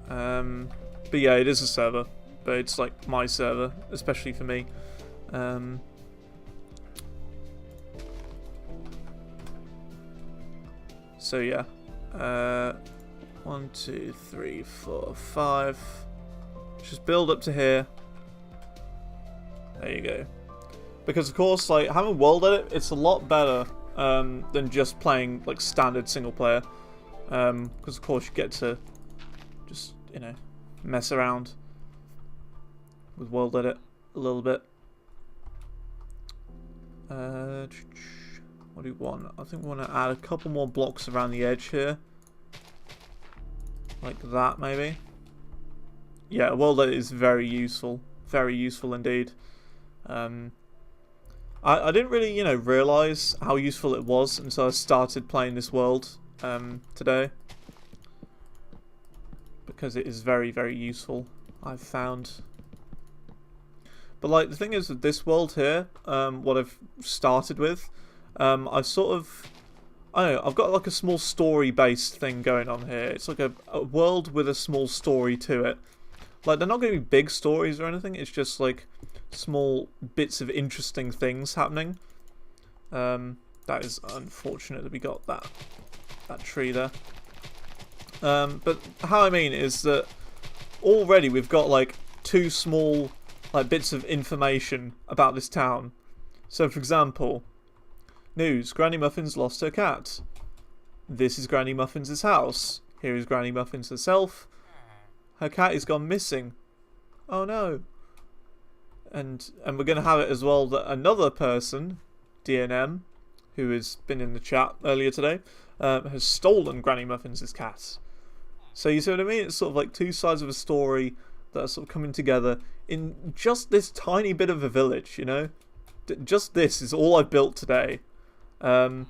But yeah, it is a server, but it's like my server, especially for me. So yeah, 1, 2, 3, 4, 5. Just build up to here. There you go. Because of course, like having world edit, it's a lot better than just playing like standard single player. Because of course you get to just, you know, mess around with world edit a little bit. What do we want? I think we want to add a couple more blocks around the edge here. Like that, maybe. Yeah, world edit is very useful. Very useful indeed. I didn't really, you know, realise how useful it was until I started playing this world today. Because it is very, very useful, I've found. But like, the thing is with this world here, what I've started with, I've sort of, I don't know, I've got like a small story-based thing going on here. It's like a world with a small story to it. Like, they're not going to be big stories or anything, it's just like small bits of interesting things happening. That is unfortunate that we got that tree there. But how I mean is that already we've got like 2 small like bits of information about this town. So for example, news: Granny Muffins lost her cat. This is Granny Muffins' house. Here is Granny Muffins herself. Her cat is gone missing. Oh no. And we're going to have it as well that another person, DNM, who has been in the chat earlier today, has stolen Granny Muffins' cat. So you see what I mean? It's sort of like 2 sides of a story that are sort of coming together in just this tiny bit of a village, you know? Just this is all I built today. And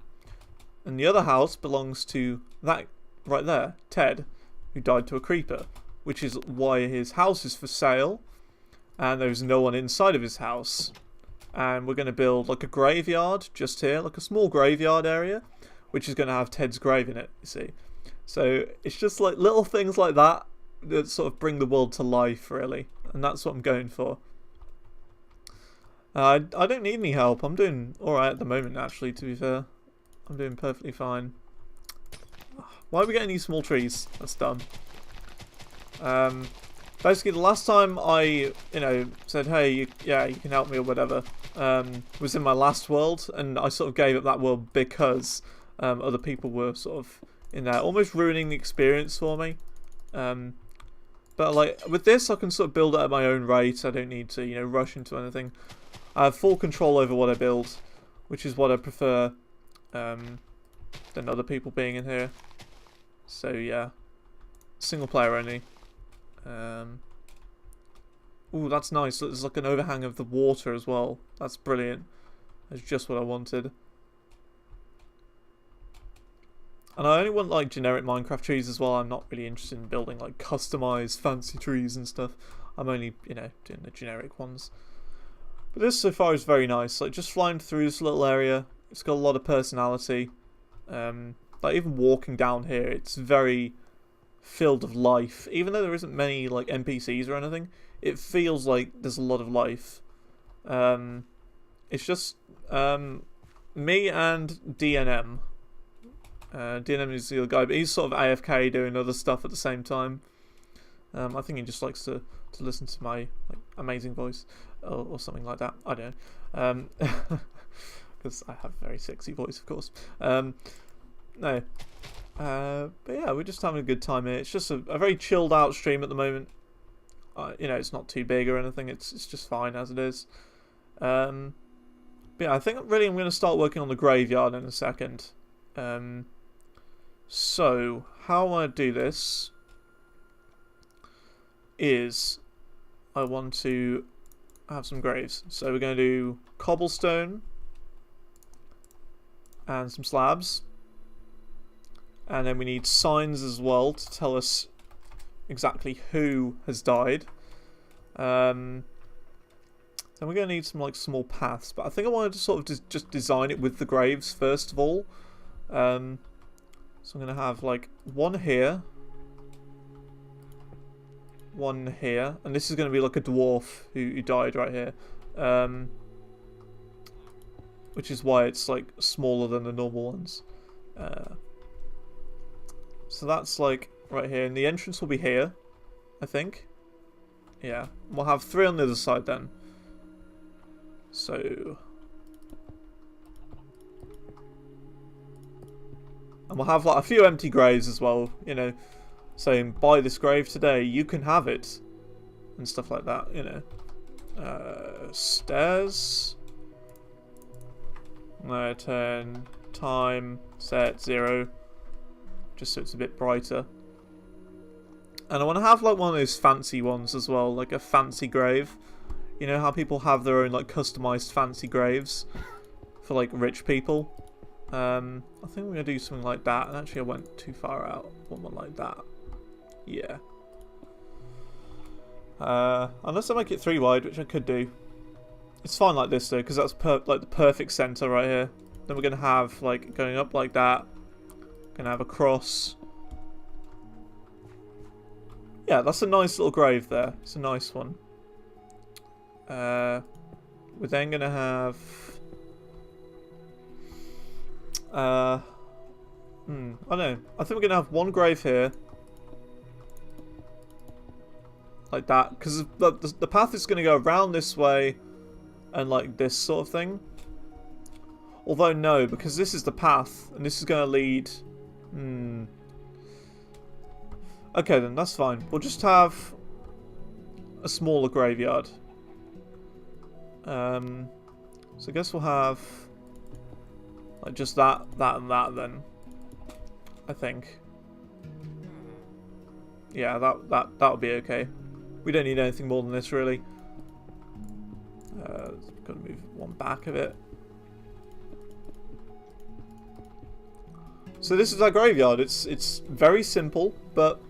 the other house belongs to that right there, Ted, who died to a creeper, which is why his house is for sale, and there's no one inside of his house. And we're going to build like a graveyard just here, like a small graveyard area, which is going to have Ted's grave in it, you see. So it's just like little things like that that sort of bring the world to life, really. And that's what I'm going for. I don't need any help. I'm doing alright at the moment, actually, to be fair. I'm doing perfectly fine. Why are we getting these small trees? That's dumb. Basically, the last time I, you know, said, hey, you can help me or whatever, was in my last world, and I sort of gave up that world because other people were sort of in there, almost ruining the experience for me. But like with this, I can sort of build it at my own rate. I don't need to, you know, rush into anything. I have full control over what I build, which is what I prefer than other people being in here. So yeah, single player only. Ooh, that's nice. There's like an overhang of the water as well. That's brilliant. That's just what I wanted. And I only want like generic Minecraft trees as well. I'm not really interested in building like customized fancy trees and stuff. I'm only, you know, doing the generic ones. But this so far is very nice. Like just flying through this little area, it's got a lot of personality. Like even walking down here, it's very filled of life. Even though there isn't many like NPCs or anything, it feels like there's a lot of life. It's just me and DNM. DNM is the other guy, but he's sort of AFK doing other stuff at the same time. I think he just likes to listen to my like amazing voice or something like that. I don't know, because I have a very sexy voice, of course. No, but yeah, we're just having a good time here. It's just a very chilled out stream at the moment. You know, it's not too big or anything. It's just fine as it is. But yeah, I think really I'm going to start working on the graveyard in a second. So how I want to do this is I want to have some graves. So we're going to do cobblestone and some slabs. And then we need signs as well to tell us exactly who has died. Then we're going to need some like small paths. But I think I wanted to sort of just design it with the graves first of all. So I'm going to have like one here. One here. And this is going to be like a dwarf who died right here. Which is why it's like smaller than the normal ones. So that's like right here, and the entrance will be here, I think. Yeah, we'll have 3 on the other side then. So, and we'll have like a few empty graves as well, you know, saying buy this grave today, you can have it, and stuff like that, you know. Stairs. No, turn time set 0, just so it's a bit brighter. And I want to have like one of those fancy ones as well, like a fancy grave. You know how people have their own like customized fancy graves for like rich people. I think we're gonna do something like that. And actually, I went too far out. One like that. Yeah. Unless I make it 3 wide, which I could do. It's fine like this though, because that's like the perfect center right here. Then we're gonna have like going up like that. Gonna have a cross. Yeah, that's a nice little grave there. It's a nice one. We're then gonna have. I don't know. I think we're gonna have 1 grave here. Like that, because the path is going to go around this way and like this sort of thing. Although no, because this is the path and this is going to lead... Okay then, that's fine. We'll just have a smaller graveyard. So I guess we'll have like just that, and that then. I think. Yeah, that'll be okay. We don't need anything more than this, really. Gotta move 1 back of it. So this is our graveyard. It's very simple, but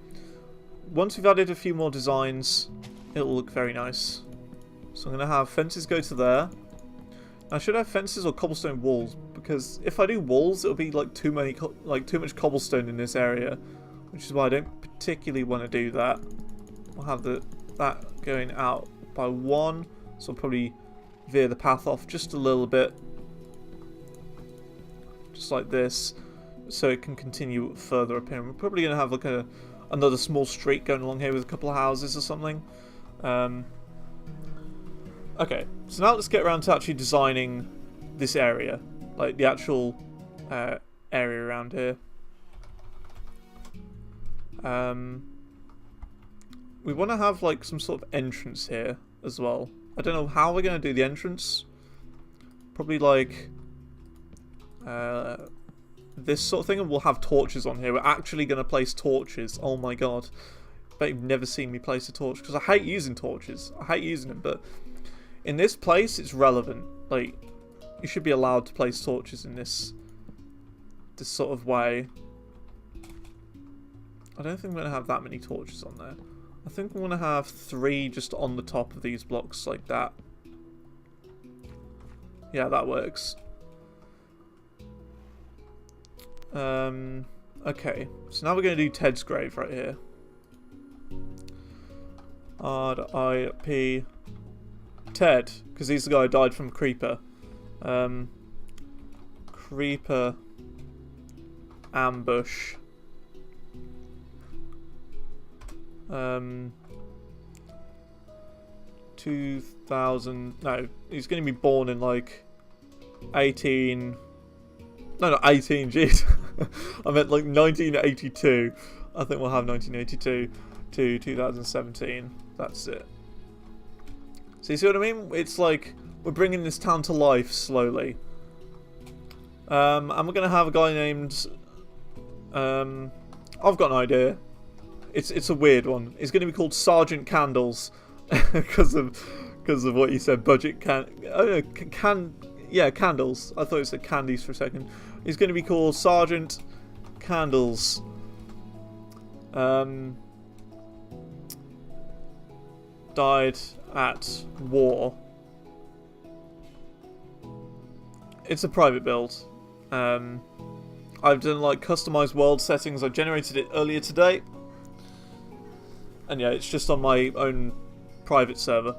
once we've added a few more designs, it'll look very nice. So I'm gonna have fences go to there. I should have fences or cobblestone walls, because if I do walls, it'll be like too much cobblestone in this area, which is why I don't particularly want to do that. We'll have that going out by 1, so I'll probably veer the path off just a little bit, just like this, so it can continue further up here. We're probably going to have like another small street going along here with a couple of houses or something. Okay, so now let's get around to actually designing this area, like the actual area around here. We want to have like some sort of entrance here as well. I don't know how we're going to do the entrance. Probably like this sort of thing, and we'll have torches on here. We're actually going to place torches. Oh my god. I bet you've never seen me place a torch, because I hate using torches. I hate using them, but in this place it's relevant. Like, you should be allowed to place torches in this sort of way. I don't think we're going to have that many torches on there. I think we want to have 3 just on the top of these blocks like that. Yeah, that works. Okay, so now we're going to do Ted's grave right here. R.I.P. Ted, because he's the guy who died from Creeper. Creeper ambush. 2000. No, he's going to be born in like 18. No, not 18. Jeez, I meant like 1982. I think we'll have 1982 to 2017. That's it. So you see what I mean? It's like we're bringing this town to life slowly. And we're going to have a guy named. I've got an idea. It's a weird one. It's going to be called Sergeant Candles because of what you said. Budget candles. I thought it said candies for a second. He's going to be called Sergeant Candles. Died at war. It's a private build. I've done like customized world settings. I generated it earlier today. And yeah, it's just on my own private server.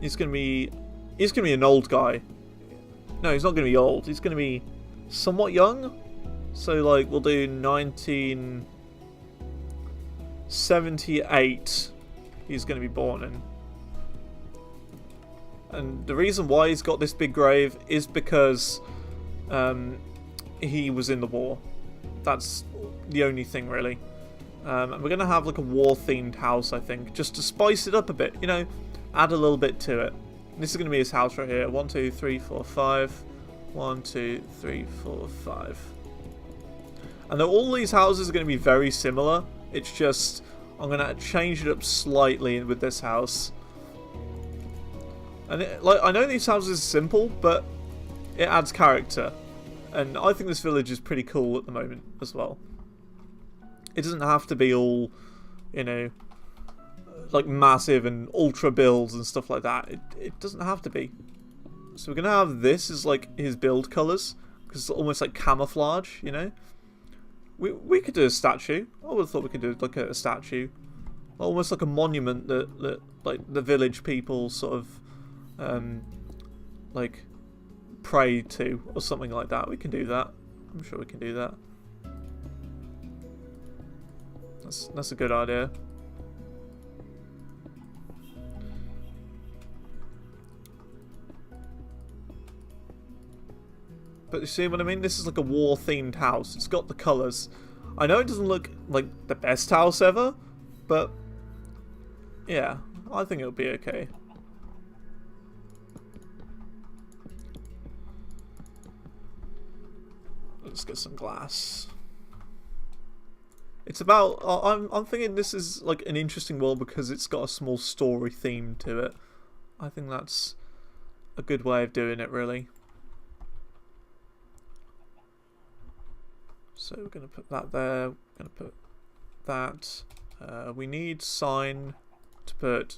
He's gonna be an old guy. No, he's not gonna be old. He's gonna be somewhat young. So, like, we'll do 1978 he's going to be born in. And the reason why he's got this big grave is because he was in the war. That's the only thing, really. And we're going to have, like, a war-themed house, I think, just to spice it up a bit, you know, add a little bit to it. And this is going to be his house right here. 1, 2, 3, 4, 5. 1, 2, 3, 4, 5. And all these houses are going to be very similar. It's just, I'm going to change it up slightly with this house. And like, I know these houses are simple, but it adds character. And I think this village is pretty cool at the moment as well. It doesn't have to be all, you know, like massive and ultra builds and stuff like that. It doesn't have to be. So we're going to have this as like his build colours, because it's almost like camouflage, you know. We could do a statue. I would have thought we could do like a statue. Almost like a monument that like the village people sort of like pray to or something like that. We can do that. I'm sure we can do that. That's a good idea. But you see what I mean? This is like a war-themed house. It's got the colours. I know it doesn't look like the best house ever, but yeah, I think it'll be okay. Let's get some glass. It's about... I'm thinking this is like an interesting world because it's got a small story theme to it. I think that's a good way of doing it, really. So we're going to put that there. We're going to put that. We need sign to put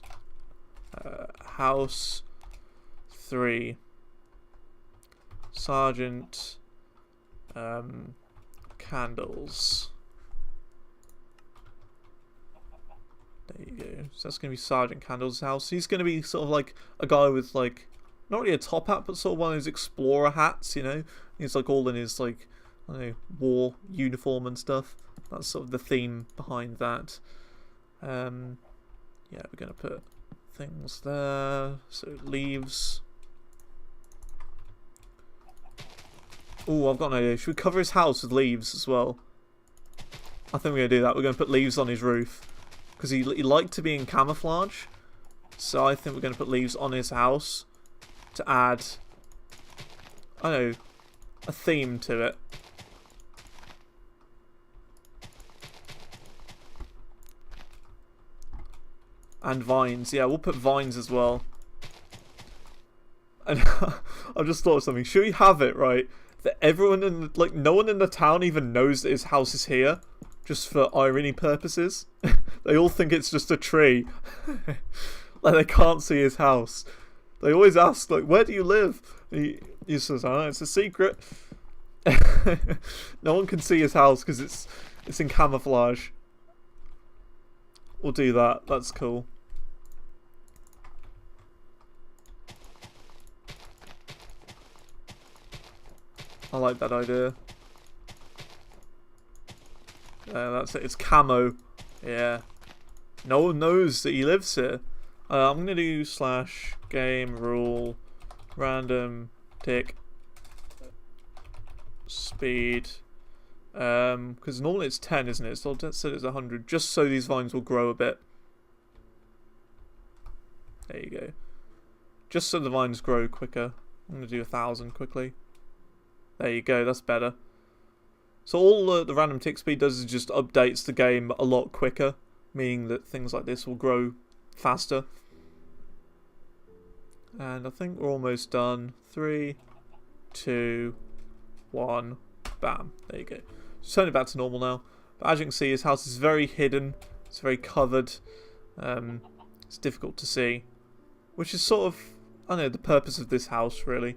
house 3. Sergeant candles. There you go. So that's going to be Sergeant Candles' house. He's going to be sort of like a guy with like, not really a top hat, but sort of one of those explorer hats, you know? He's like all in his like, I don't know, war uniform and stuff. That's sort of the theme behind that. Yeah, we're going to put things there. So leaves. Oh, I've got an idea. Should we cover his house with leaves as well? I think we're going to do that. We're going to put leaves on his roof. Because he liked to be in camouflage. So I think we're going to put leaves on his house. To add, I don't know, a theme to it. And vines. Yeah, we'll put vines as well. And I've just thought of something. Should we have it, right, that everyone in, like, no one in the town even knows that his house is here? Just for irony purposes? They all think it's just a tree. Like, they can't see his house. They always ask, like, where do you live? And he says, oh, it's a secret. No one can see his house because it's in camouflage. We'll do that. That's cool. I like that idea. That's it. It's camo. Yeah. No one knows that he lives here. I'm going to do /game rule random tick speed. Because normally it's 10, isn't it? So I'll set it as 100, just so these vines will grow a bit. There you go. Just so the vines grow quicker. I'm going to do 1,000 quickly. There you go, that's better. So all the random tick speed does is just updates the game a lot quicker, meaning that things like this will grow faster. And I think we're almost done. 3, 2, 1, bam. There you go. Just turn it back to normal now. But as you can see, his house is very hidden. It's very covered. It's difficult to see. Which is sort of, I don't know, the purpose of this house, really.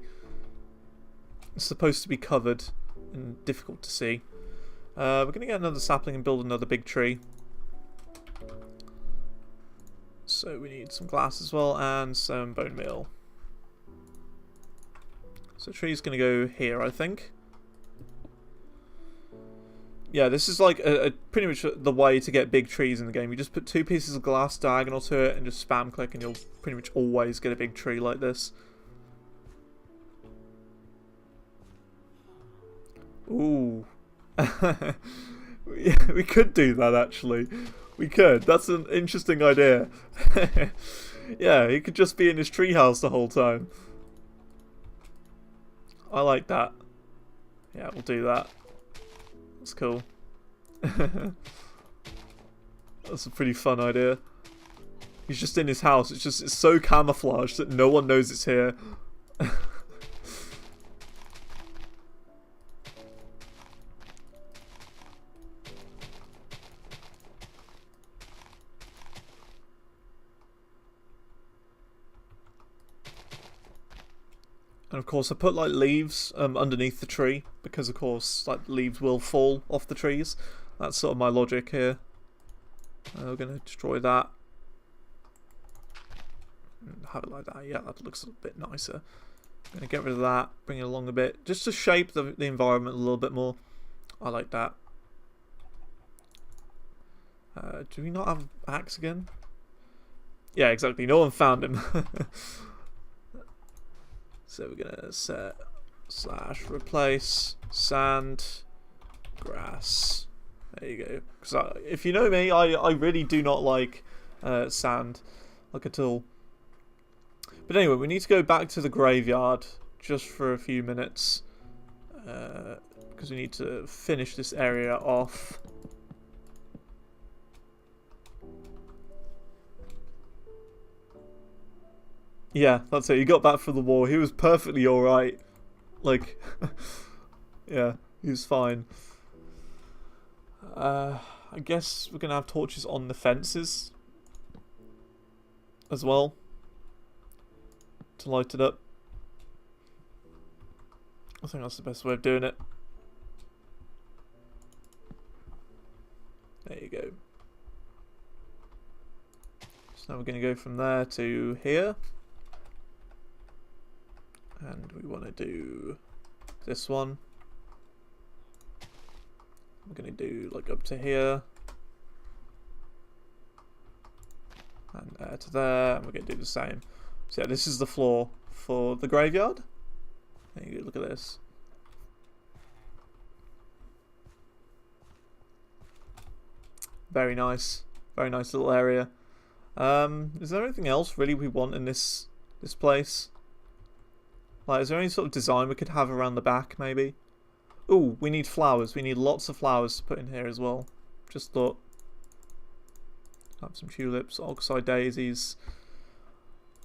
It's supposed to be covered and difficult to see. We're going to get another sapling and build another big tree. So we need some glass as well and some bone meal. So the tree's going to go here, I think. yeah, this is like a pretty much the way to get big trees in the game. You just put 2 pieces of glass diagonal to it and just spam click, and you'll pretty much always get a big tree like this. Ooh. We could do that, actually. We could. That's an interesting idea. Yeah, he could just be in his treehouse the whole time. I like that. Yeah, we'll do that. That's cool. That's a pretty fun idea. He's just in his house. It's so camouflaged that no one knows it's here. And of course I put like leaves underneath the tree because of course like leaves will fall off the trees. That's sort of my logic here. We're going to destroy that. Have it like that. Yeah, that looks a bit nicer. I'm going to get rid of that, bring it along a bit, just to shape the environment a little bit more. I like that. Do we not have axe again? Yeah, exactly. No one found him. So we're gonna set / replace sand grass. There you go. Because if you know me, I really do not like sand, like at all. But anyway, we need to go back to the graveyard just for a few minutes because we need to finish this area off. Yeah, that's it. He got back from the war. He was perfectly alright. Like, yeah, he was fine. I guess we're going to have torches on the fences as well to light it up. I think that's the best way of doing it. There you go. So now we're going to go from there to here. And we want to do this one. We're going to do like up to here. And there to there. And we're going to do the same. So yeah, this is the floor for the graveyard. There you go, look at this. Very nice. Very nice little area. Is there anything else really we want in this place? Like, is there any sort of design we could have around the back, maybe? Ooh, we need flowers. We need lots of flowers to put in here as well. Just thought. Have some tulips, oxeye daisies.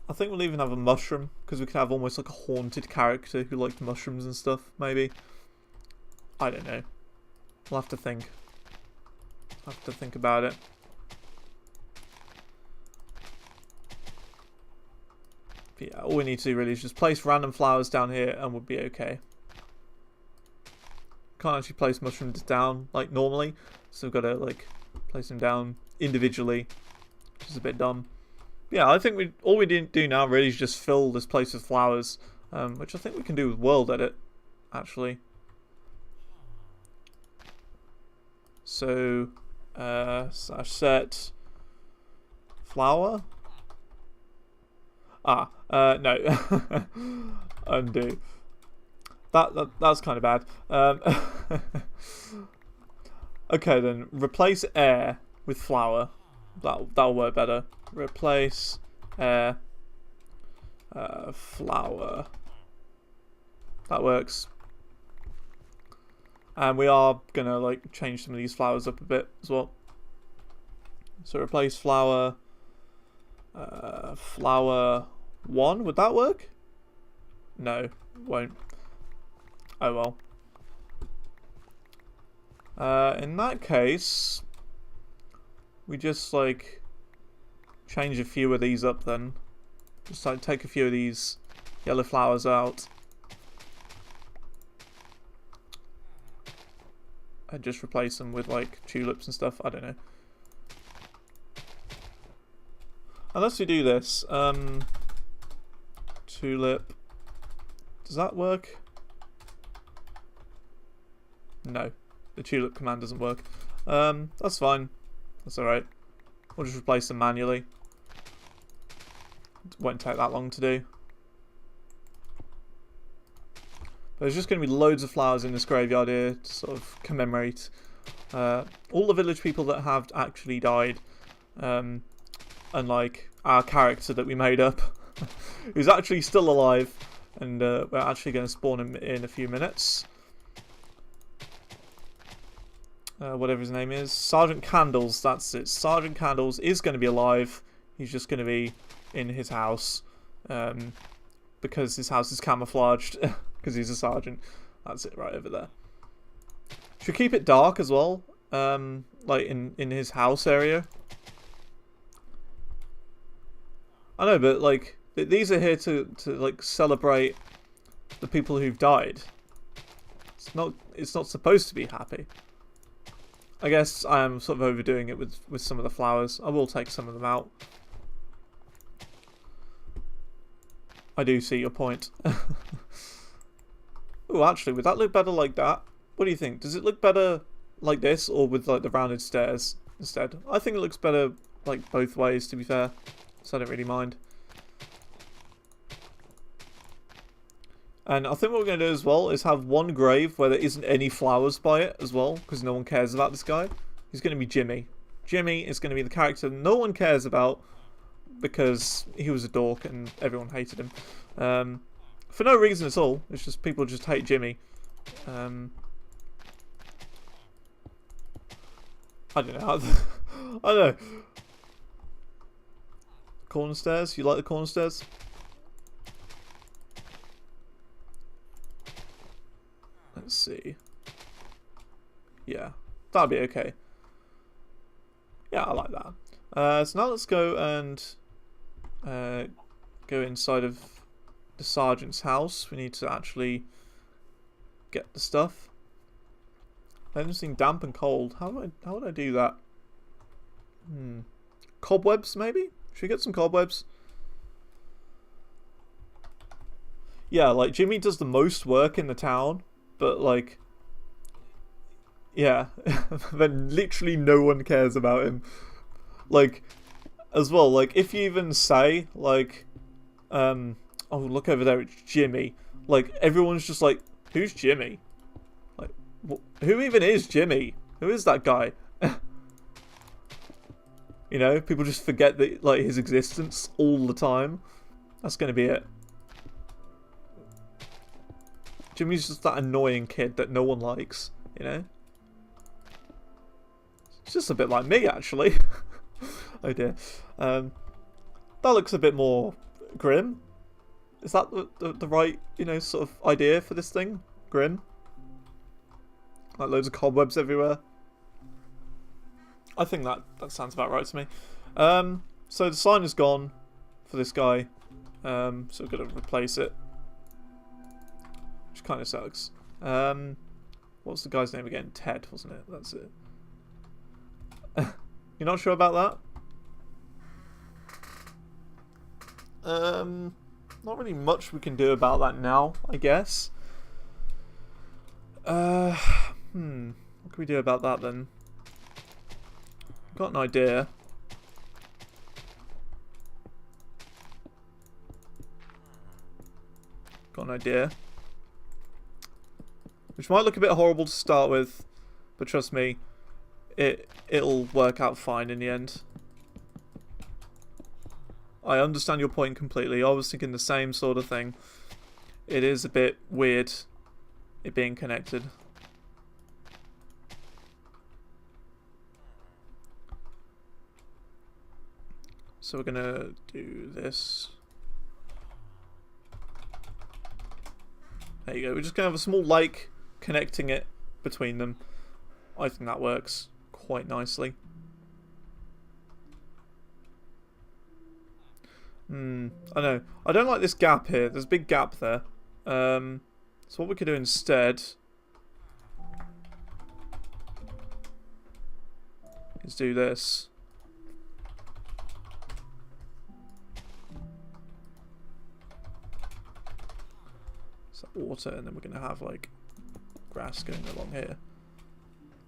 I think we'll even have a mushroom, because we could have almost like a haunted character who liked mushrooms and stuff, maybe. I don't know. We'll have to think. Have to think about it. Yeah, all we need to do really is just place random flowers down here and we'll be okay. Can't actually place mushrooms down like normally, so we've got to like place them down individually, which is a bit dumb. Yeah, I think all we do now really is just fill this place with flowers, which I think we can do with world edit, actually. So, / set flower. No. Undo. That's kind of bad. Okay then, replace air with flower. That'll work better. Replace air, flower. That works. And we are gonna like change some of these flowers up a bit as well. So replace flower. Flower 1, would that work? No, won't. Oh well. In that case, we just like change a few of these up then. Just like take a few of these yellow flowers out. And just replace them with like tulips and stuff, I don't know. Unless we do this, tulip, does that work? No, the tulip command doesn't work. That's fine. That's alright. We'll just replace them manually. It won't take that long to do. But there's just going to be loads of flowers in this graveyard here to sort of commemorate all the village people that have actually died. Unlike our character that we made up, who's actually still alive. And we're actually going to spawn him in a few minutes. Whatever his name is. Sergeant Candles, that's it. Sergeant Candles is going to be alive. He's just going to be in his house. Because his house is camouflaged. Because he's a sergeant. That's it right over there. Should keep it dark as well. Like in his house area. I know, but like... These are here to like celebrate the people who've died. It's not supposed to be happy. I guess I am sort of overdoing it with some of the flowers. I will take some of them out. I do see your point. Oh, actually, would that look better like that? What do you think? Does it look better like this or with like the rounded stairs instead? I think it looks better like both ways, to be fair. So I don't really mind. And I think what we're going to do as well is have one grave where there isn't any flowers by it as well, because no one cares about this guy. He's going to be Jimmy. Jimmy is going to be the character no one cares about because he was a dork and everyone hated him. For no reason at all. It's just people just hate Jimmy. I don't know. I don't know. Corner stairs? You like the corner stairs? Let's see. Yeah, that'll be okay. Yeah, I like that. So now let's go and go inside of the sergeant's house. We need to actually get the stuff. Anything damp and cold. How would I do that? Cobwebs, maybe? Should we get some cobwebs? Yeah, like Jimmy does the most work in the town. But, like, yeah, then literally no one cares about him. Like, as well, like, if you even say, like, oh, look over there, it's Jimmy. Like, everyone's just like, who's Jimmy? Like, who even is Jimmy? Who is that guy? You know, people just forget that, like, his existence all the time. That's going to be it. Jimmy's just that annoying kid that no one likes, you know? It's just a bit like me, actually. Oh dear. That looks a bit more grim. Is that the right, you know, sort of idea for this thing? Grim? Like loads of cobwebs everywhere. I think that sounds about right to me. So the sign is gone for this guy. So we're going to replace it. Which kind of sucks. What's the guy's name again? Ted, wasn't it? That's it. You're not sure about that? Not really much we can do about that now, I guess. What can we do about that then? Got an idea. Got an idea. Which might look a bit horrible to start with, but trust me, it'll work out fine in the end. I understand your point completely. I was thinking the same sort of thing. It is a bit weird, it being connected. So we're gonna do this. There you go. We're just gonna have a small lake connecting it between them. I think that works quite nicely. I know. I don't like this gap here. There's a big gap there. So what we could do instead is do this. So water, and then we're going to have like grass going along here.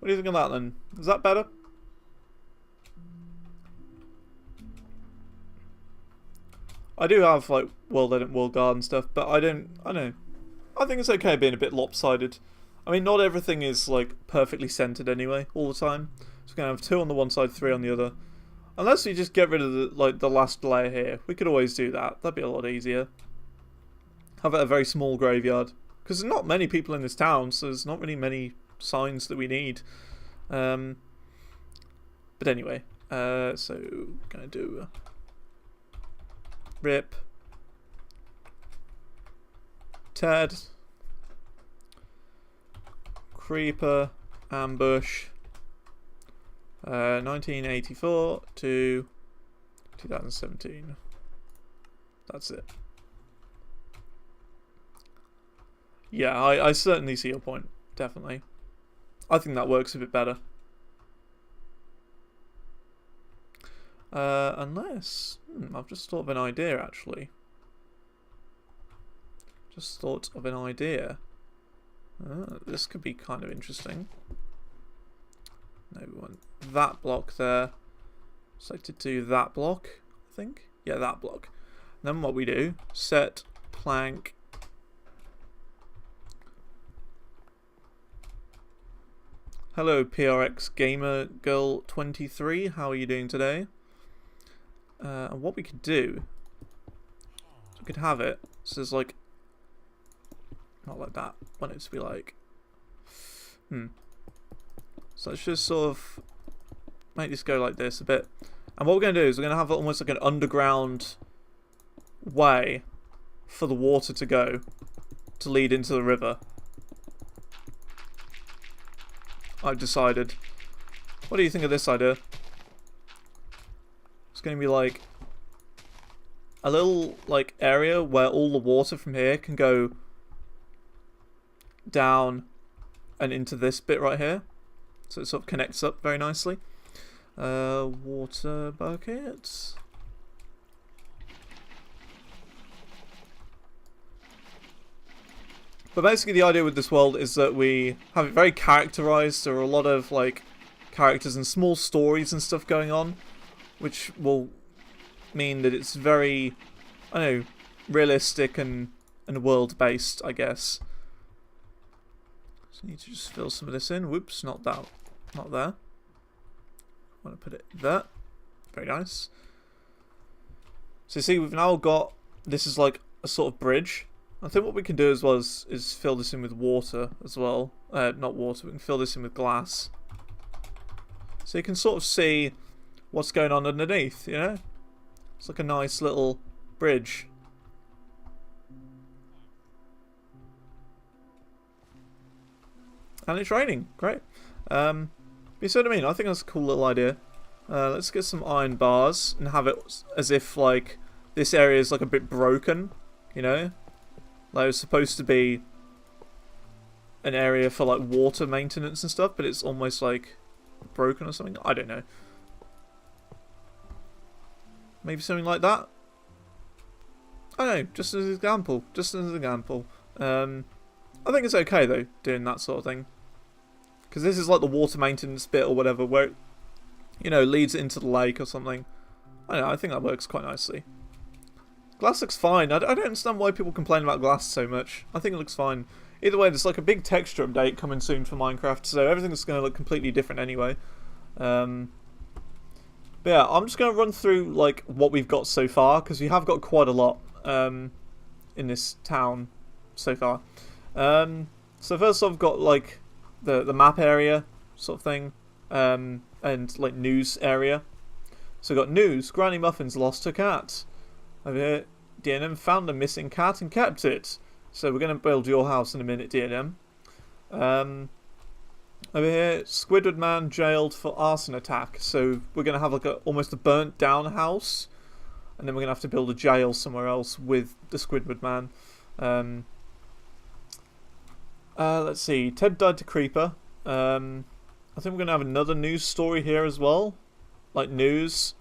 What do you think of that then? Is that better? I do have like world garden stuff, but I don't know. I think it's okay being a bit lopsided. I mean, not everything is like perfectly centered anyway all the time. So we're gonna have 2 on the one side, 3 on the other. Unless we just get rid of the last layer here, we could always do that. That'd be a lot easier. Have a very small graveyard because there's not many people in this town, so there's not really many signs that we need. But anyway, so gonna do rip Ted, creeper, ambush, 1984 to 2017. That's it. Yeah, I certainly see your point. Definitely. I think that works a bit better. Unless... I've just thought of an idea, actually. Just thought of an idea. This could be kind of interesting. No, we want that block there. Selected to that block, I think. Yeah, that block. And then what we do, set plank. Hello, PRX Gamer Girl 23. How are you doing today? And what we could do, we could have it. So there's like, not like that. I want it to be like, So let's just sort of make this go like this a bit. And what we're going to do is we're going to have almost like an underground way for the water to go to lead into the river. I've decided. What do you think of this idea? It's going to be like a little like area where all the water from here can go down and into this bit right here. So it sort of connects up very nicely. Water buckets. But basically the idea with this world is that we have it very characterized. There are a lot of like characters and small stories and stuff going on, which will mean that it's very, I don't know, realistic and world-based, I guess. So I need to just fill some of this in. Whoops, not that. Not there. I want to put it there. Very nice. So you see, we've now got, this is like a sort of bridge. I think what we can do as well is fill this in with water as well. Not water, we can fill this in with glass. So you can sort of see what's going on underneath, you know? It's like a nice little bridge. And it's raining, great. You see what I mean? I think that's a cool little idea. Let's get some iron bars and have it as if like this area is like a bit broken, you know? Like it's supposed to be an area for like water maintenance and stuff, but it's almost like broken or something. I don't know. Maybe something like that. I don't know, just as an example. Just as an example. I think it's okay though, doing that sort of thing. Because this is like the water maintenance bit or whatever, where it, you know, leads into the lake or something. I don't know, I think that works quite nicely. Glass looks fine. I don't understand why people complain about glass so much. I think it looks fine. Either way, there's like a big texture update coming soon for Minecraft, so everything's going to look completely different anyway. But yeah, I'm just going to run through like what we've got so far, because we have got quite a lot in this town so far. So first I've got like the map area sort of thing, and like news area. So we've got news: Granny Muffin's lost her cat. Over here, DNM found a missing cat and kept it. So we're going to build your house in a minute, DNM. Over here, Squidward Man jailed for arson attack. So we're going to have like almost a burnt down house, and then we're going to have to build a jail somewhere else with the Squidward Man. Let's see. Ted died to creeper. I think we're going to have another news story here as well, like news.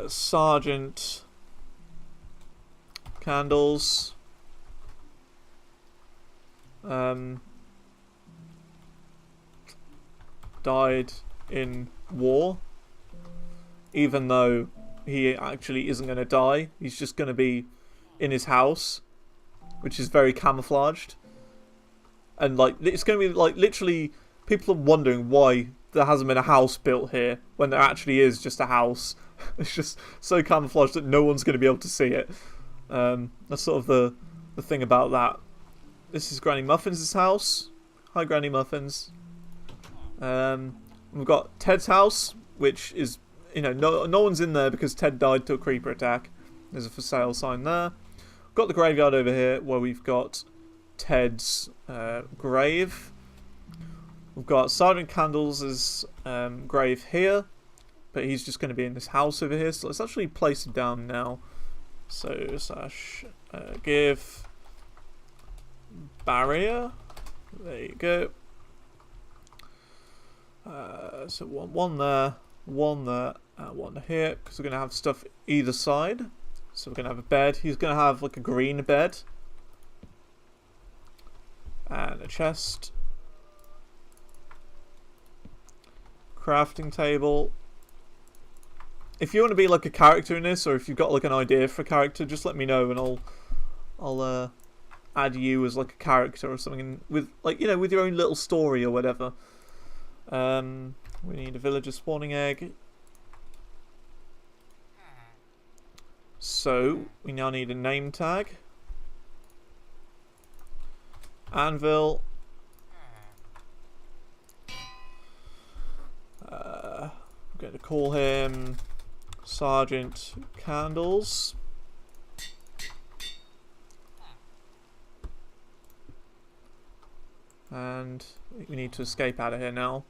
Sergeant candles. died in war, even though he actually isn't going to die. He's just going to be in his house, which is very camouflaged. And like, it's going to be like, literally, people are wondering why there hasn't been a house built here when there actually is just a house. It's just so camouflaged that no one's going to be able to see it. That's sort of the thing about that. This is Granny Muffins' house. Hi, Granny Muffins. We've got Ted's house, which is, you know, no one's in there because Ted died to a creeper attack. There's a for sale sign there. We've got the graveyard over here where we've got Ted's grave. We've got Sergeant Candles' grave here, but he's just going to be in this house over here. So let's actually place him down now. So slash give barrier. There you go. So one there, and one here, because we're going to have stuff either side. So we're going to have a bed. He's going to have like a green bed. And a chest. Crafting table. If you want to be like a character in this, or if you've got like an idea for a character, just let me know and I'll add you as like a character or something with, like, you know, with your own little story or whatever. We need a villager spawning egg. So we now need a name tag. Anvil. I'm going to call him Sergeant Candles. And we need to escape out of here now.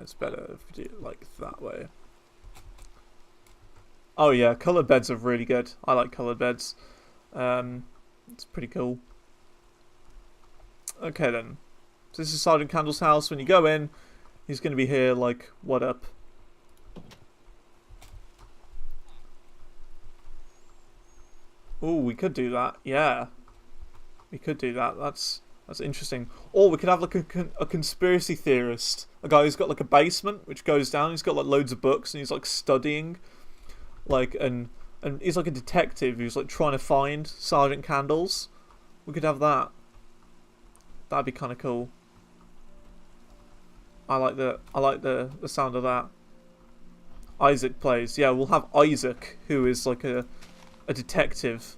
It's better if we do it like that way. Oh yeah, coloured beds are really good. I like coloured beds. It's pretty cool. Okay then. So this is Sergeant Candle's house. When you go in, he's going to be here like, what up? Oh, we could do that. Yeah. We could do that. That's interesting. Or we could have like a conspiracy theorist. A guy who's got like a basement which goes down. He's got like loads of books and he's like studying. Like, and he's like a detective who's like trying to find Sergeant Candles. We could have that. That'd be kind of cool. I like the sound of that. Isaac plays. Yeah, we'll have Isaac, who is like a detective.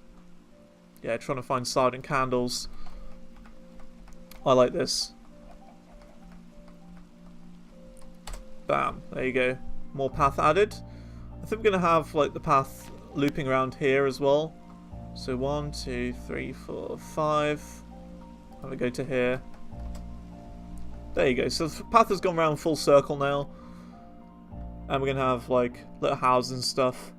Yeah, trying to find Sergeant Candles. I like this. Bam, there you go. More path added. I think we're going to have like the path looping around here as well. So 1, 2, 3, 4, 5. And we go to here. There you go. So the path has gone around full circle now. And we're going to have like little houses and stuff.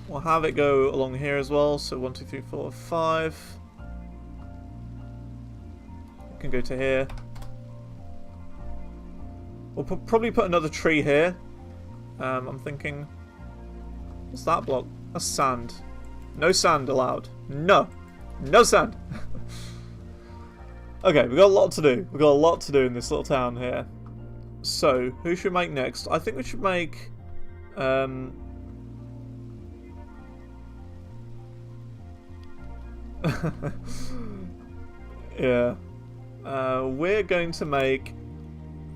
We'll have it go along here as well. So 1, 2, 3, 4, 5. We can go to here. We'll probably put another tree here. I'm thinking... What's that block? That's sand. No sand allowed. No. No sand. Okay, we've got a lot to do. We've got a lot to do in this little town here. So, who should we make next? I think we should make... yeah. We're going to make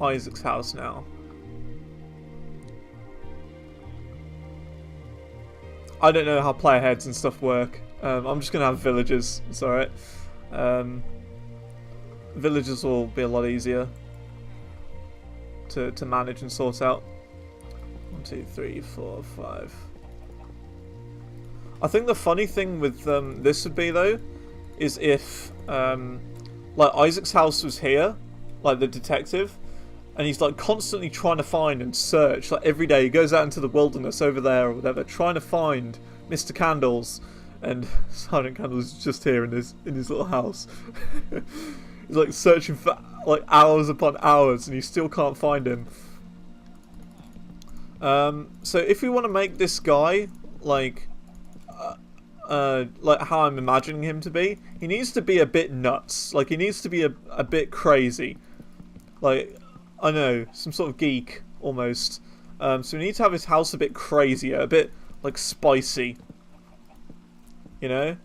Isaac's house now. I don't know how player heads and stuff work. I'm just going to have villagers. It's alright. Villagers will be a lot easier to manage and sort out. 1, 2, 3, 4, 5. I think the funny thing with this would be, though, is if like Isaac's house was here, like the detective, and he's like constantly trying to find and search, like every day he goes out into the wilderness over there or whatever, trying to find Mr. Candles, and Sergeant Candles is just here in his little house. He's like searching for like hours upon hours and you still can't find him. So if we want to make this guy like like how I'm imagining him to be. He needs to be a bit nuts. Like he needs to be a bit crazy. Like I know, some sort of geek almost. So we need to have his house a bit crazier, a bit like spicy. You know?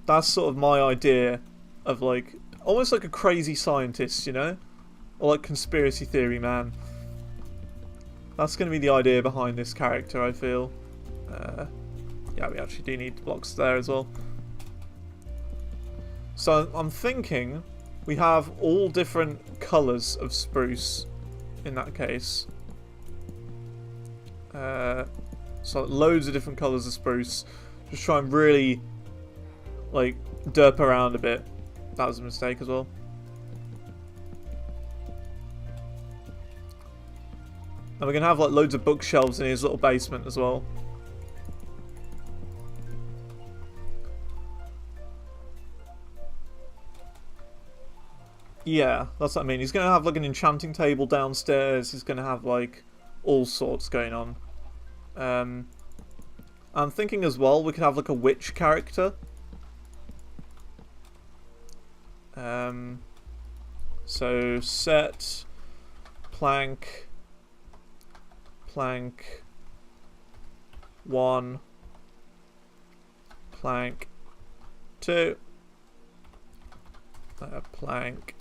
That's sort of my idea of like almost like a crazy scientist, you know? Or like conspiracy theory man. That's going to be the idea behind this character, I feel. Yeah, we actually do need blocks there as well. So I'm thinking we have all different colours of spruce in that case. So loads of different colours of spruce. Just try and really like derp around a bit. That was a mistake as well. And we're going to have like loads of bookshelves in his little basement as well. Yeah, that's what I mean. He's going to have like an enchanting table downstairs. He's going to have like all sorts going on. I'm thinking as well we could have like a witch character. So set plank 1 plank 2 plank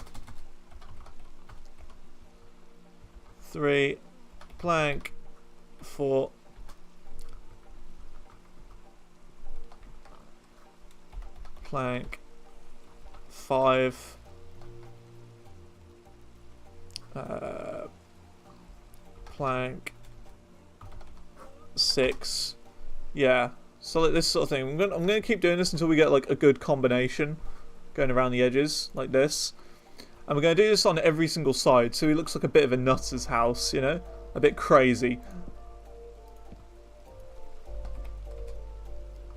3 plank 4 plank 5 plank 6. Yeah, so like this sort of thing. I'm gonna keep doing this until we get like a good combination going around the edges like this. And we're gonna do this on every single side so he looks like a bit of a nutter's house, you know? A bit crazy.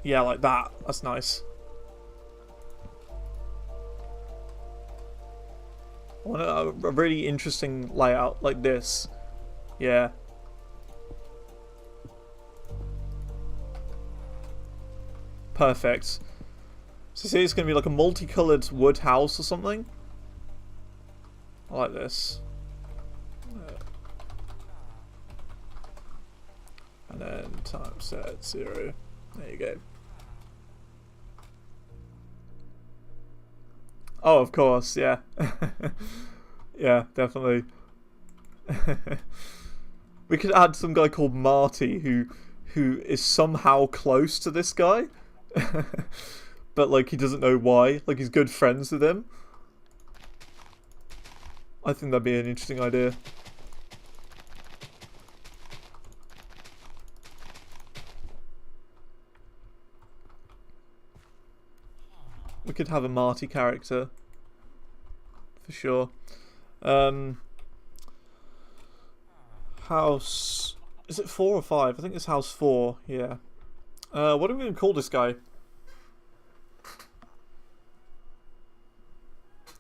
Yeah, like that. That's nice. I want a really interesting layout like this. Yeah. Perfect. So see, it's going to be like a multicoloured wood house or something. I like this. And then time set 0. There you go. Oh, of course, yeah. Yeah, definitely. We could add some guy called Marty who is somehow close to this guy. But like he doesn't know why. Like he's good friends with him. I think that'd be an interesting idea. We could have a Marty character. For sure. House... Is it 4 or 5? I think it's house 4, yeah. What are we going to call this guy?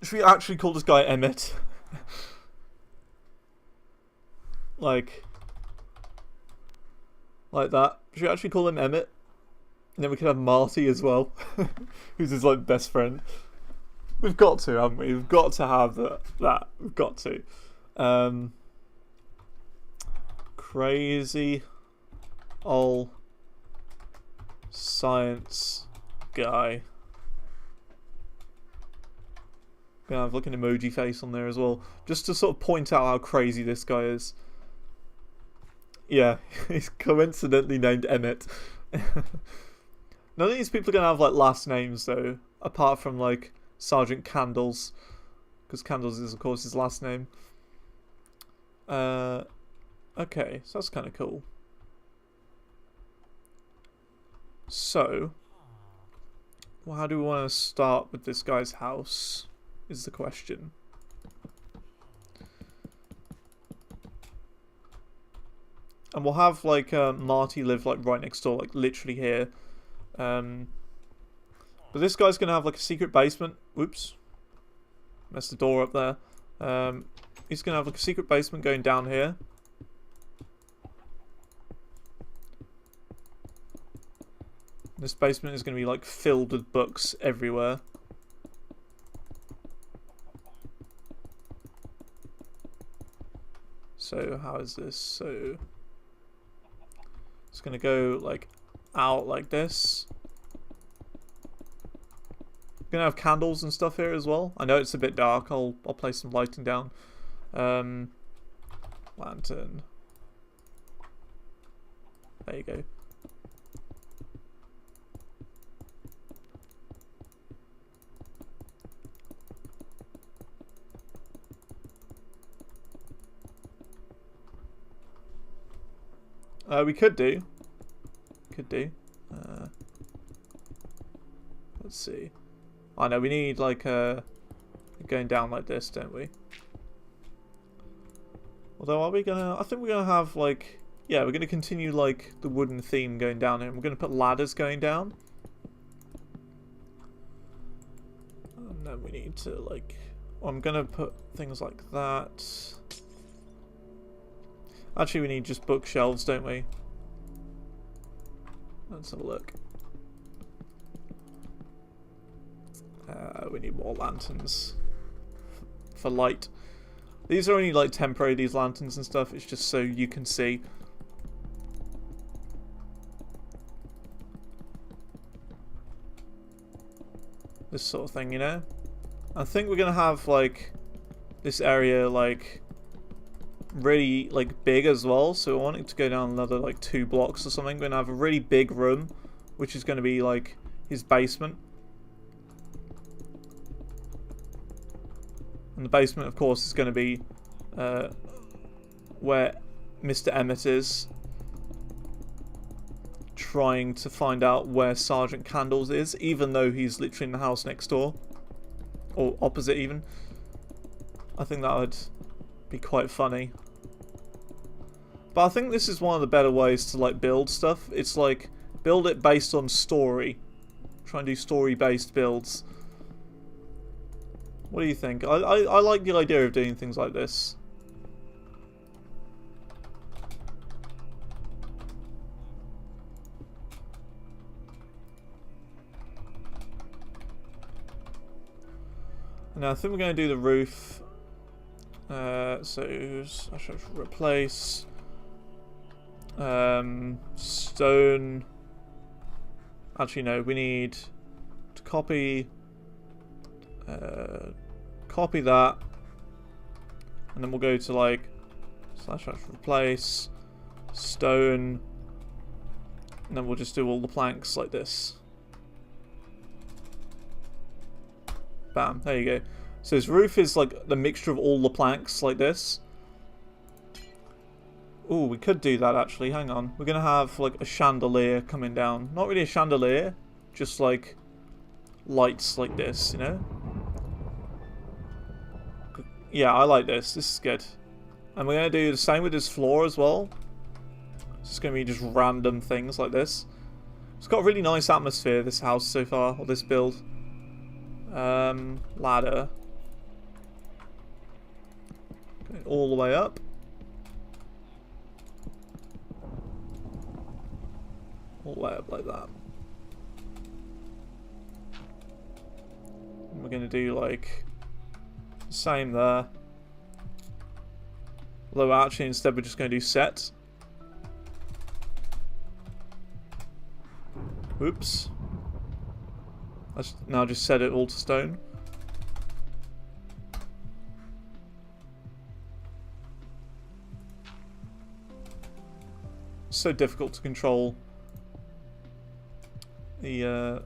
Should we actually call this guy Emmett? like that. Should we actually call him Emmett? And then we could have Marty as well, who's his like best friend. We've got to, haven't we? We've got to have that. We've got to. Crazy old science guy. Gonna have like an emoji face on there as well, just to sort of point out how crazy this guy is. Yeah, he's coincidentally named Emmett. None of these people are gonna have like last names though, apart from like Sergeant Candles, because Candles is of course his last name. Okay, so that's kind of cool. So, well, how do we want to start with this guy's house? Is the question. And we'll have like Marty live like right next door, like literally here. But this guy's gonna have like a secret basement. Whoops, messed the door up there. He's gonna have like a secret basement going down here. This basement is going to be like filled with books everywhere. So how is this? So it's going to go like out like this. We're going to have candles and stuff here as well. I know it's a bit dark. I'll place some lighting down. Lantern. There you go. We could do. Let's see. I know we need like going down like this, don't we? Although, are we gonna? I think we're gonna have like, yeah, we're gonna continue like the wooden theme going down here. We're gonna put ladders going down, and then we need to like. I'm gonna put things like that. Actually, we need just bookshelves, don't we? Let's have a look. We need more lanterns for light. These are only like temporary, these lanterns and stuff. It's just so you can see. This sort of thing, you know? I think we're going to have like this area like really like big as well, so I want it to go down another like 2 blocks or something. We're gonna have a really big room, which is going to be like his basement, and the basement of course is going to be where Mr. Emmett is trying to find out where Sergeant Candles is, even though he's literally in the house next door, or opposite even. I think that would be quite funny. But I think this is one of the better ways to like build stuff. It's like build it based on story. Try and do story-based builds. What do you think? I like the idea of doing things like this. Now I think we're going to do the roof. So I should replace stone. Actually, no. We need to copy that, and then we'll go to like / replace stone, and then we'll just do all the planks like this. Bam, there you go. So his roof is like the mixture of all the planks like this. Oh, we could do that actually. Hang on. We're going to have like a chandelier coming down. Not really a chandelier, just like lights like this, you know? Yeah, I like this. This is good. And we're going to do the same with this floor as well. It's just going to be just random things like this. It's got a really nice atmosphere, this house so far, or this build. Ladder. Going all the way up. All the way up like that. And we're going to do like the same there. Although actually instead we're just going to do set. Oops. Let's now just set it all to stone. It's so difficult to control the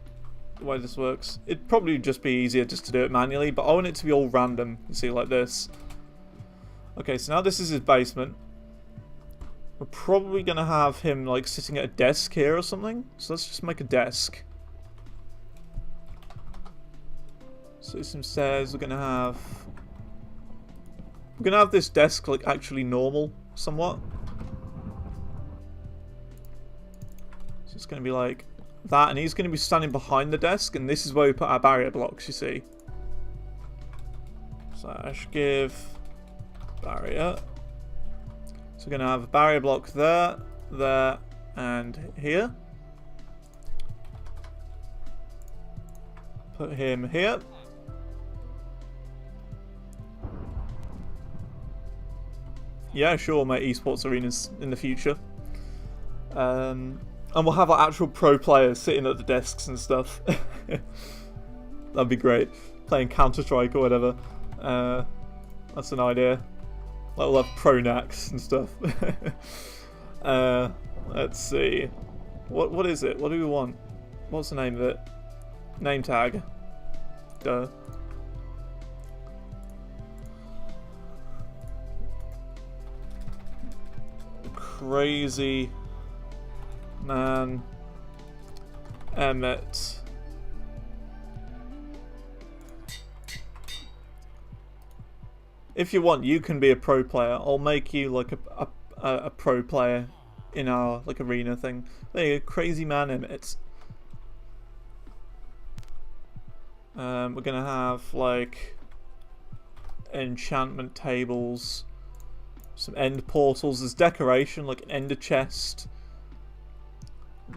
way this works. It'd probably just be easier just to do it manually, but I want it to be all random, you see, like this. Okay, so now this is his basement. We're probably going to have him like sitting at a desk here or something. So let's just make a desk. So some stairs. We're gonna have this desk like actually normal somewhat. So it's gonna be like that, and he's gonna be standing behind the desk, and this is where we put our barrier blocks, you see. / give barrier. So we're gonna have a barrier block there, there, and here. put him here. Yeah, sure, my esports arenas in the future. And we'll have our actual pro players sitting at the desks and stuff. That'd be great. Playing Counter-Strike or whatever. That's an idea. Like, we'll have pro nacks and stuff. Let's see. What is it? What do we want? What's the name of it? Name tag. Duh. Crazy Man Emmett. If you want, you can be a pro player. I'll make you like a pro player in our like arena thing. There you go, Crazy Man Emmett. We're gonna have like enchantment tables, some end portals. There's decoration, like an ender chest.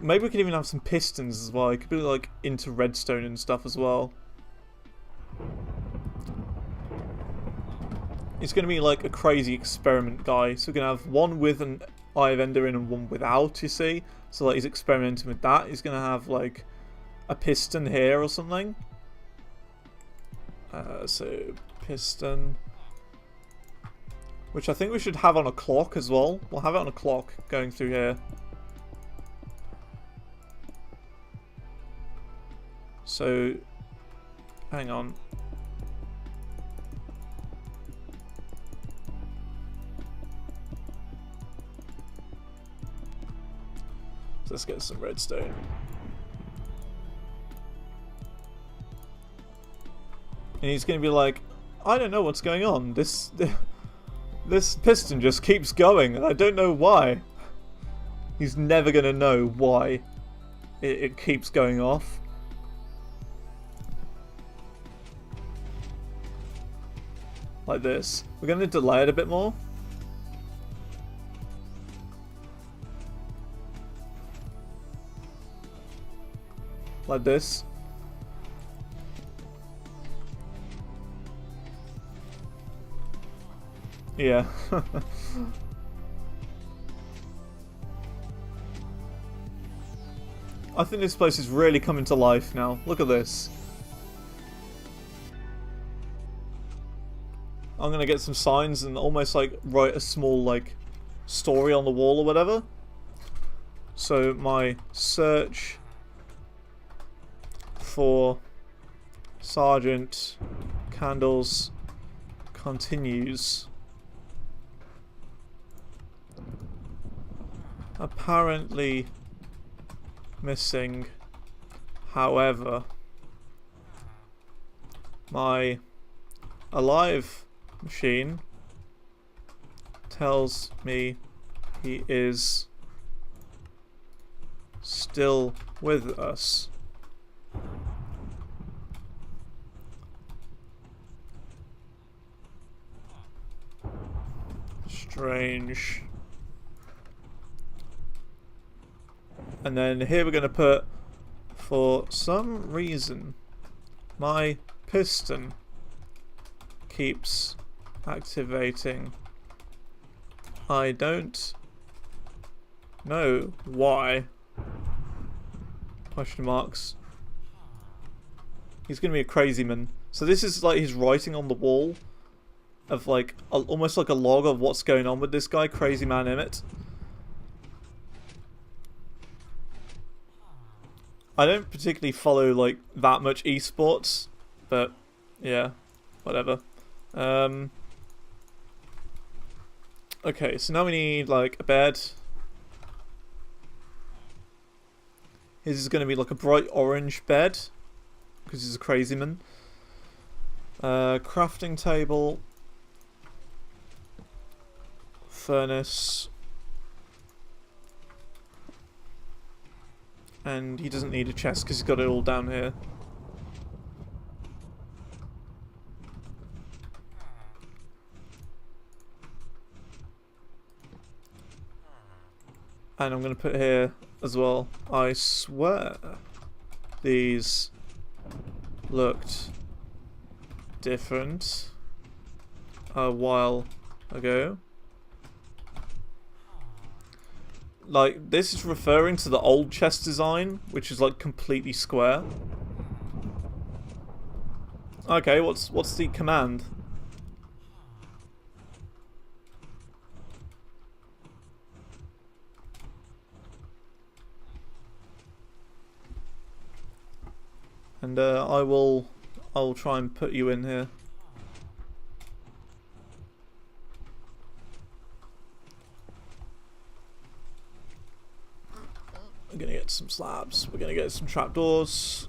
Maybe we can even have some pistons as well. It could be like into redstone and stuff as well. It's going to be like a crazy experiment guy. So we're going to have one with an Eye of Ender in and one without, you see. So like he's experimenting with that. He's going to have like a piston here or something. So piston. Which I think we should have on a clock as well. We'll have it on a clock going through here. So, hang on. So let's get some redstone. And he's going to be like, I don't know what's going on. This piston just keeps going, and I don't know why. He's never going to know why it keeps going off. Like this. We're going to delay it a bit more. Like this. Yeah. I think this place is really coming to life now. Look at this. I'm gonna get some signs and almost like write a small like story on the wall or whatever. So my search for Sergeant Candles continues. Apparently missing. However, my alive machine tells me he is still with us. Strange. And then here we're going to put, for some reason, my piston keeps activating. I don't know why. Question marks. He's going to be a crazy man. So this is like his writing on the wall of like almost like a log of what's going on with this guy, Crazy Man Emmett. I don't particularly follow like that much esports, but yeah, whatever. Okay, so now we need like a bed. His is going to be like a bright orange bed because he's a crazy man. Crafting table, furnace, and he doesn't need a chest because he's got it all down here. And I'm going to put here as well, I swear these looked different a while ago. Like, this is referring to the old chest design, which is like completely square. Okay, what's the command? And I'll try and put you in here. We're gonna get some slabs. We're gonna get some trapdoors.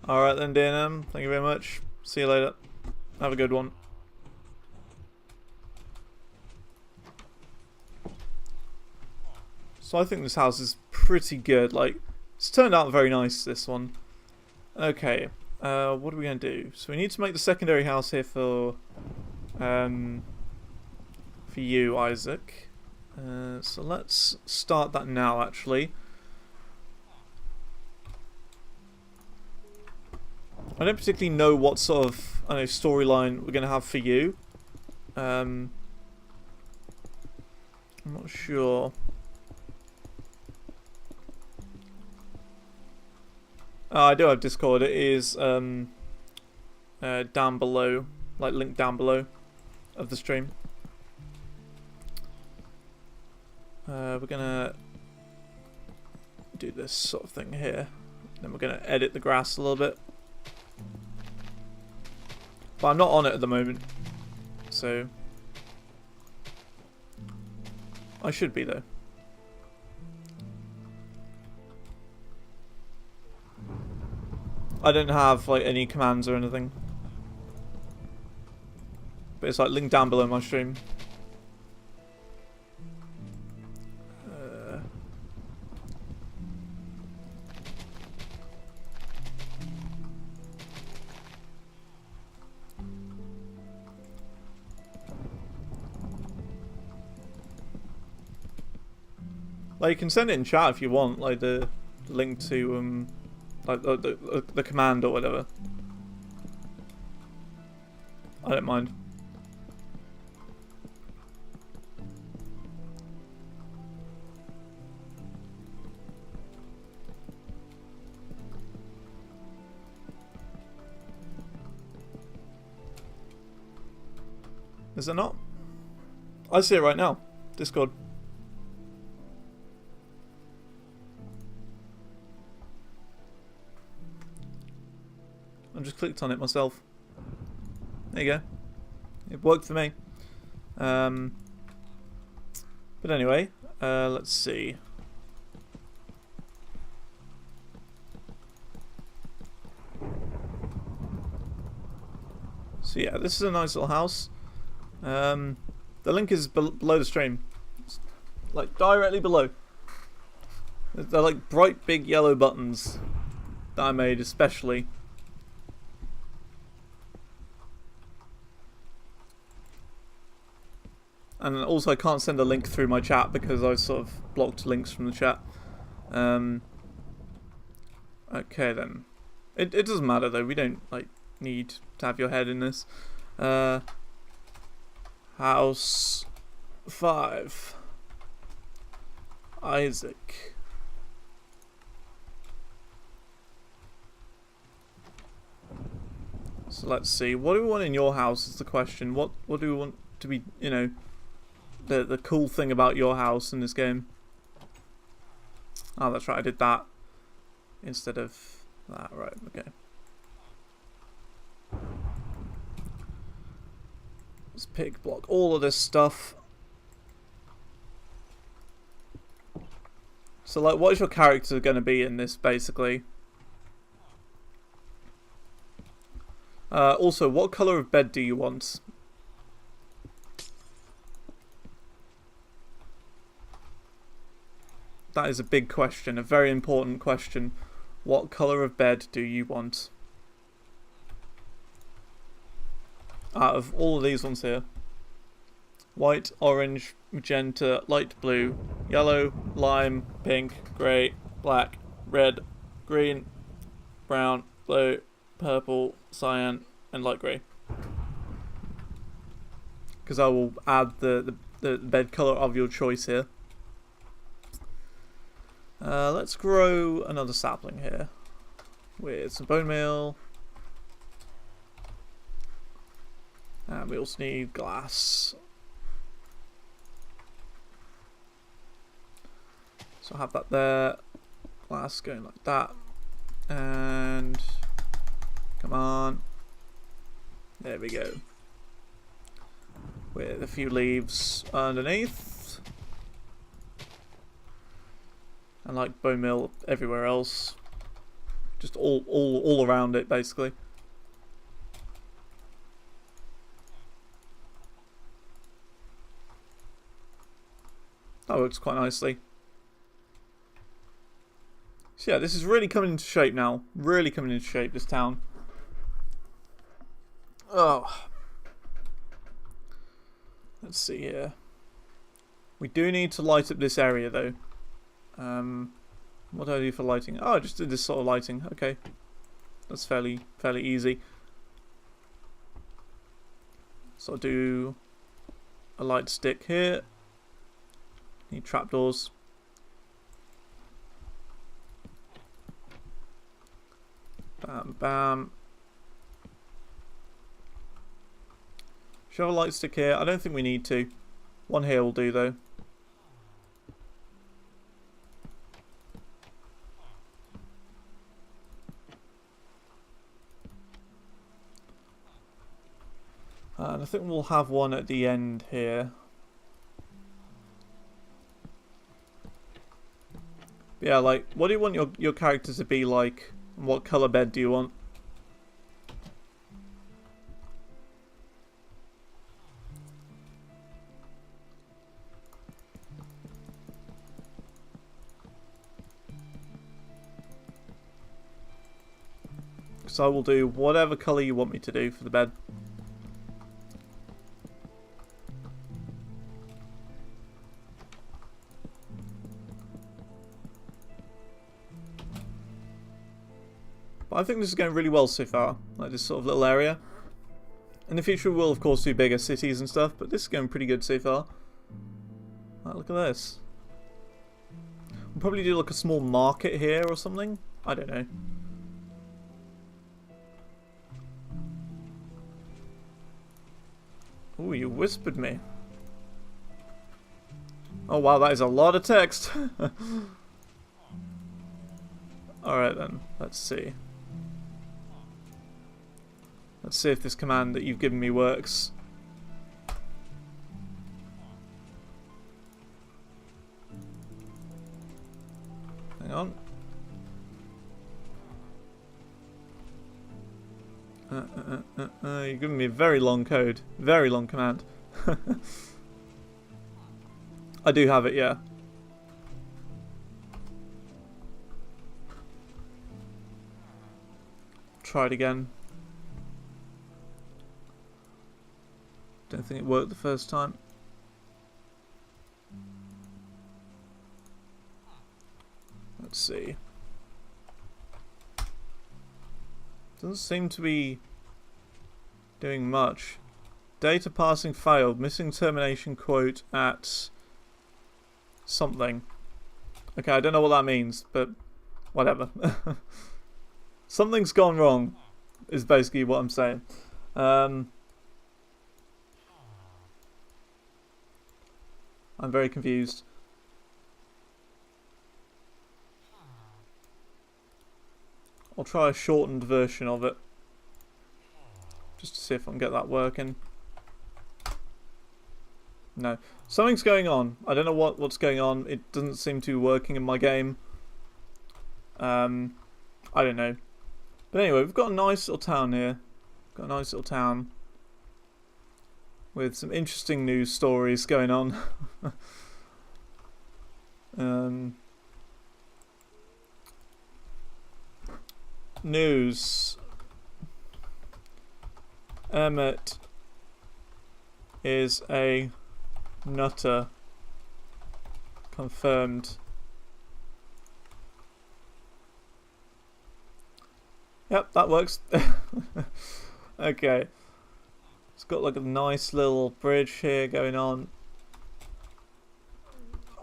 Alright then, DNM. Thank you very much. See you later. Have a good one. So I think this house is pretty good. Like, it's turned out very nice, this one. Okay. What are we going to do? So we need to make the secondary house here for you, Isaac. So let's start that now, actually. I don't particularly know what sort of storyline we're going to have for you. I'm not sure. I do have Discord. It is down below, like link down below of the stream. We're gonna do this sort of thing here. Then we're gonna edit the grass a little bit. But I'm not on it at the moment, so I should be though. I don't have like any commands or anything, but it's like linked down below my stream. Like, you can send it in chat if you want, like the link to like the command or whatever. I don't mind. Is it not? I see it right now. Discord. I just clicked on it myself. There you go. It worked for me. But anyway, let's see. So yeah, this is a nice little house. The link is below the stream. It's like directly below. They're like bright big yellow buttons that I made especially. And also I can't send a link through my chat because I sort of blocked links from the chat. Okay then. It doesn't matter though, we don't like need to have your head in this. House 5. Isaac. So let's see. What do we want in your house is the question. What do we want to be, you know, the cool thing about your house in this game? Oh, that's right, I did that instead of that. Right, okay. Let's pick, block all of this stuff. So, like, what is your character going to be in this, basically? Also, what colour of bed do you want? That is a big question, a very important question. What colour of bed do you want? out of all of these ones here. White, orange, magenta, light blue, yellow, lime, pink, grey, black, red, green, brown, blue, purple, cyan, and light grey. Because I will add the bed colour of your choice here. Let's grow another sapling here with some bone meal. And we also need glass. So I'll have that there. Glass going like that. And come on. There we go. With a few leaves underneath. And like bone meal everywhere else. Just all around it basically. That works quite nicely. So yeah, this is really coming into shape now. Really coming into shape, this town. Oh. Let's see here. We do need to light up this area though. What do I do for lighting? Oh, I just did this sort of lighting. Okay. That's fairly easy. So I'll do a light stick here. Need trapdoors. Bam, bam. Should I have a light stick here? I don't think we need to. One here will do though. And I think we'll have one at the end here. Yeah, like, what do you want your character to be like? And what colour bed do you want? So I will do whatever colour you want me to do for the bed. But I think this is going really well so far, like this sort of little area. In the future we'll of course do bigger cities and stuff, but this is going pretty good so far. Right, look at this. We'll probably do like a small market here or something. I don't know. Ooh, you whispered me. Oh wow, that is a lot of text. Alright then, let's see. Let's see if this command that you've given me works. Hang on. You're giving me a very long code. Very long command. I do have it, yeah. Try it again. Don't think it worked the first time. Let's see. Doesn't seem to be doing much. Data passing failed. Missing termination quote at something. Okay, I don't know what that means, but whatever. Something's gone wrong is basically what I'm saying. I'm very confused. I'll try a shortened version of it. Just to see if I can get that working. No. Something's going on. I don't know what's going on. It doesn't seem to be working in my game. I don't know. But anyway, we've got a nice little town here. Got a nice little town. With some interesting news stories going on. News. Emmet is a nutter. Confirmed. Yep, that works. Okay. It's got like a nice little bridge here going on.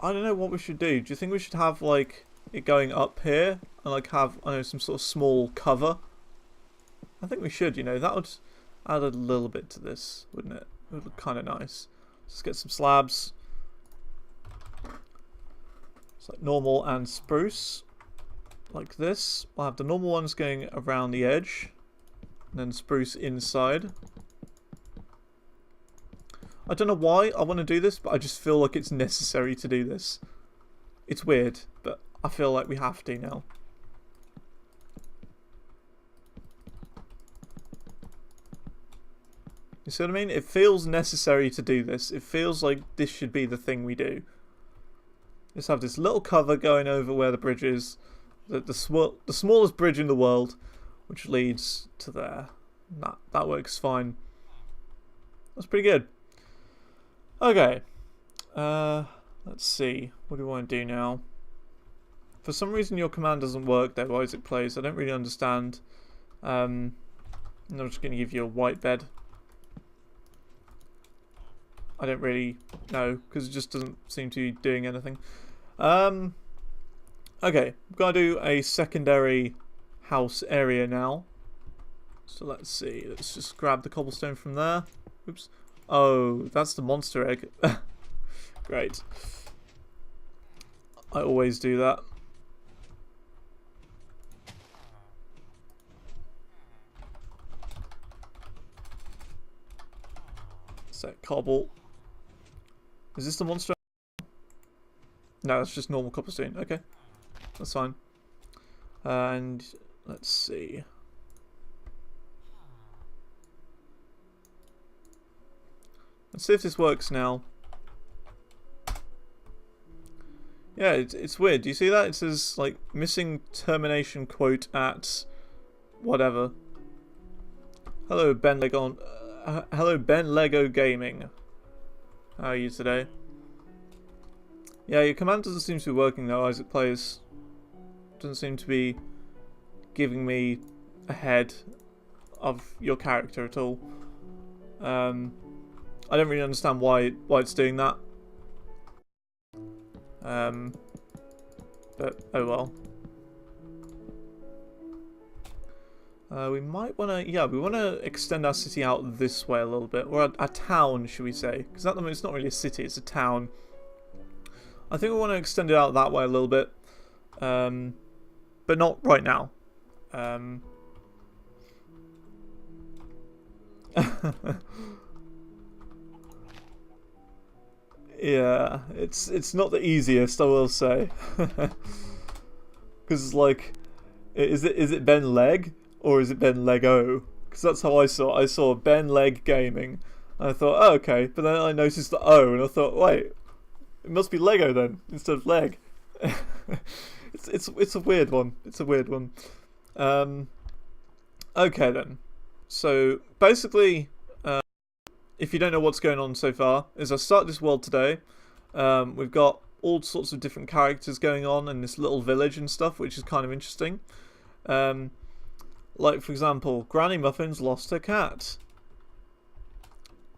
I don't know what we should do. Do you think we should have like it going up here and like have, I don't know, some sort of small cover? I think we should, you know, that would add a little bit to this, wouldn't it? It would look kind of nice. Let's get some slabs. It's like normal and spruce. Like this. We'll have the normal ones going around the edge. And then spruce inside. I don't know why I want to do this, but I just feel like it's necessary to do this. It's weird, but I feel like we have to now. You see what I mean? It feels necessary to do this. It feels like this should be the thing we do. Let's have this little cover going over where the bridge is. The smallest bridge in the world, which leads to there. That works fine. That's pretty good. Okay. Let's see. What do we want to do now? For some reason your command doesn't work there, Isaac Plays. I don't really understand. I'm just going to give you a white bed. I don't really know, because it just doesn't seem to be doing anything. Okay, we've got to do a secondary house area now. So let's see, let's just grab the cobblestone from there. Oops. Oh, that's the monster egg. Great. I always do that. Set cobble. Is this the monster? No, that's just normal cobblestone. Okay, that's fine. And let's see. Let's see if this works now. Yeah, it's weird. Do you see that? It says like missing termination quote at whatever. Hello, Ben Lego. Hello, Ben Lego Gaming. How are you today? Yeah, your command doesn't seem to be working though, Isaac Plays. Doesn't seem to be giving me a head of your character at all. I don't really understand why it's doing that. But oh well. We might want to, yeah, we want to extend our city out this way a little bit, or a town, should we say? Because at the moment it's not really a city; it's a town. I think we want to extend it out that way a little bit, but not right now. Yeah, it's not the easiest, I will say, because like, is it Ben Leg or is it Ben Lego? Because that's how I saw it. I saw Ben Leg Gaming, and I thought, oh, okay, but then I noticed the O, and I thought, wait, it must be Lego then instead of leg. It's a weird one. It's a weird one. Okay then. So basically, if you don't know what's going on so far, is I started this world today. We've got all sorts of different characters going on in this little village and stuff, which is kind of interesting. Like for example, Granny Muffin's lost her cat.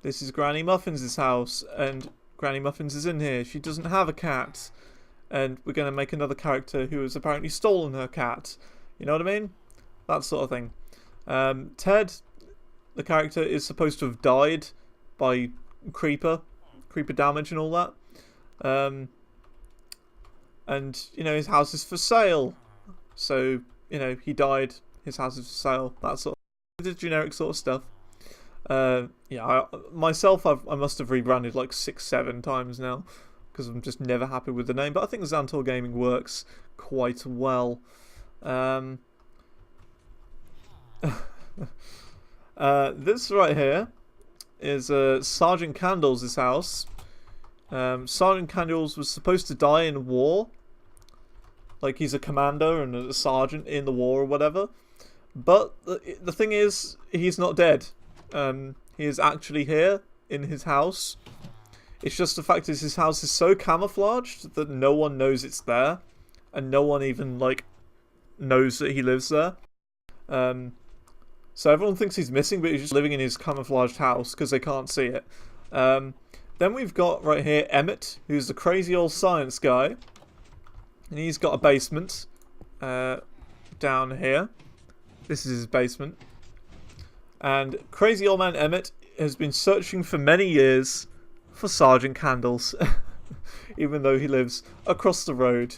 This is Granny Muffin's house, and Granny Muffins is in here. She doesn't have a cat. And we're going to make another character who has apparently stolen her cat. You know what I mean? That sort of thing. Ted, the character, is supposed to have died by creeper damage and all that. And, you know, his house is for sale. So, you know, he died, his house is for sale. That sort of the generic sort of stuff. Yeah, I must have rebranded like 6-7 times now, because I'm just never happy with the name. But I think Xantor Gaming works quite well. This right here is Sergeant Candles' house. Sergeant Candles was supposed to die in war. Like he's a commander and a sergeant in the war or whatever. But the thing is, he's not dead. He is actually here. in his house. It's just the fact is his house is so camouflaged that no one knows it's there, and no one even like knows that he lives there. So everyone thinks he's missing, but he's just living in his camouflaged house because they can't see it. Then we've got right here Emmett, who's the crazy old science guy, and he's got a basement down here. This is his basement, and crazy old man Emmett has been searching for many years for Sergeant Candles, even though he lives across the road.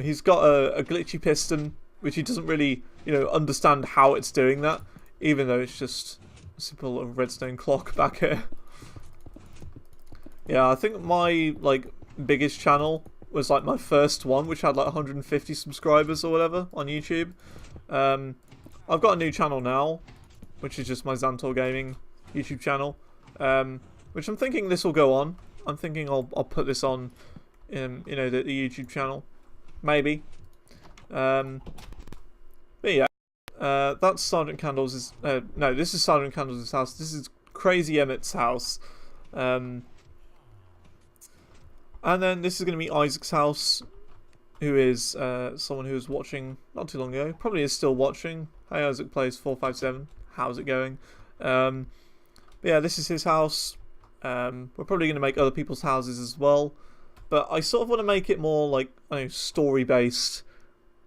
He's got a glitchy piston, which he doesn't really, understand how it's doing that, even though it's just a simple little redstone clock back here. Yeah, I think my biggest channel was like my first one, which had like 150 subscribers or whatever on YouTube. I've got a new channel now, which is just my Xantor Gaming YouTube channel, which I'm thinking this will go on. I'm thinking I'll put this on, the YouTube channel, maybe. But yeah, that's Sergeant Candles'. No, this is Sergeant Candles' house. This is Crazy Emmett's house. And then this is going to be Isaac's house, who is someone who was watching not too long ago. Probably is still watching. Hey, Isaac Plays 457. How's it going? But yeah, this is his house. We're probably going to make other people's houses as well. But I sort of want to make it more like, story-based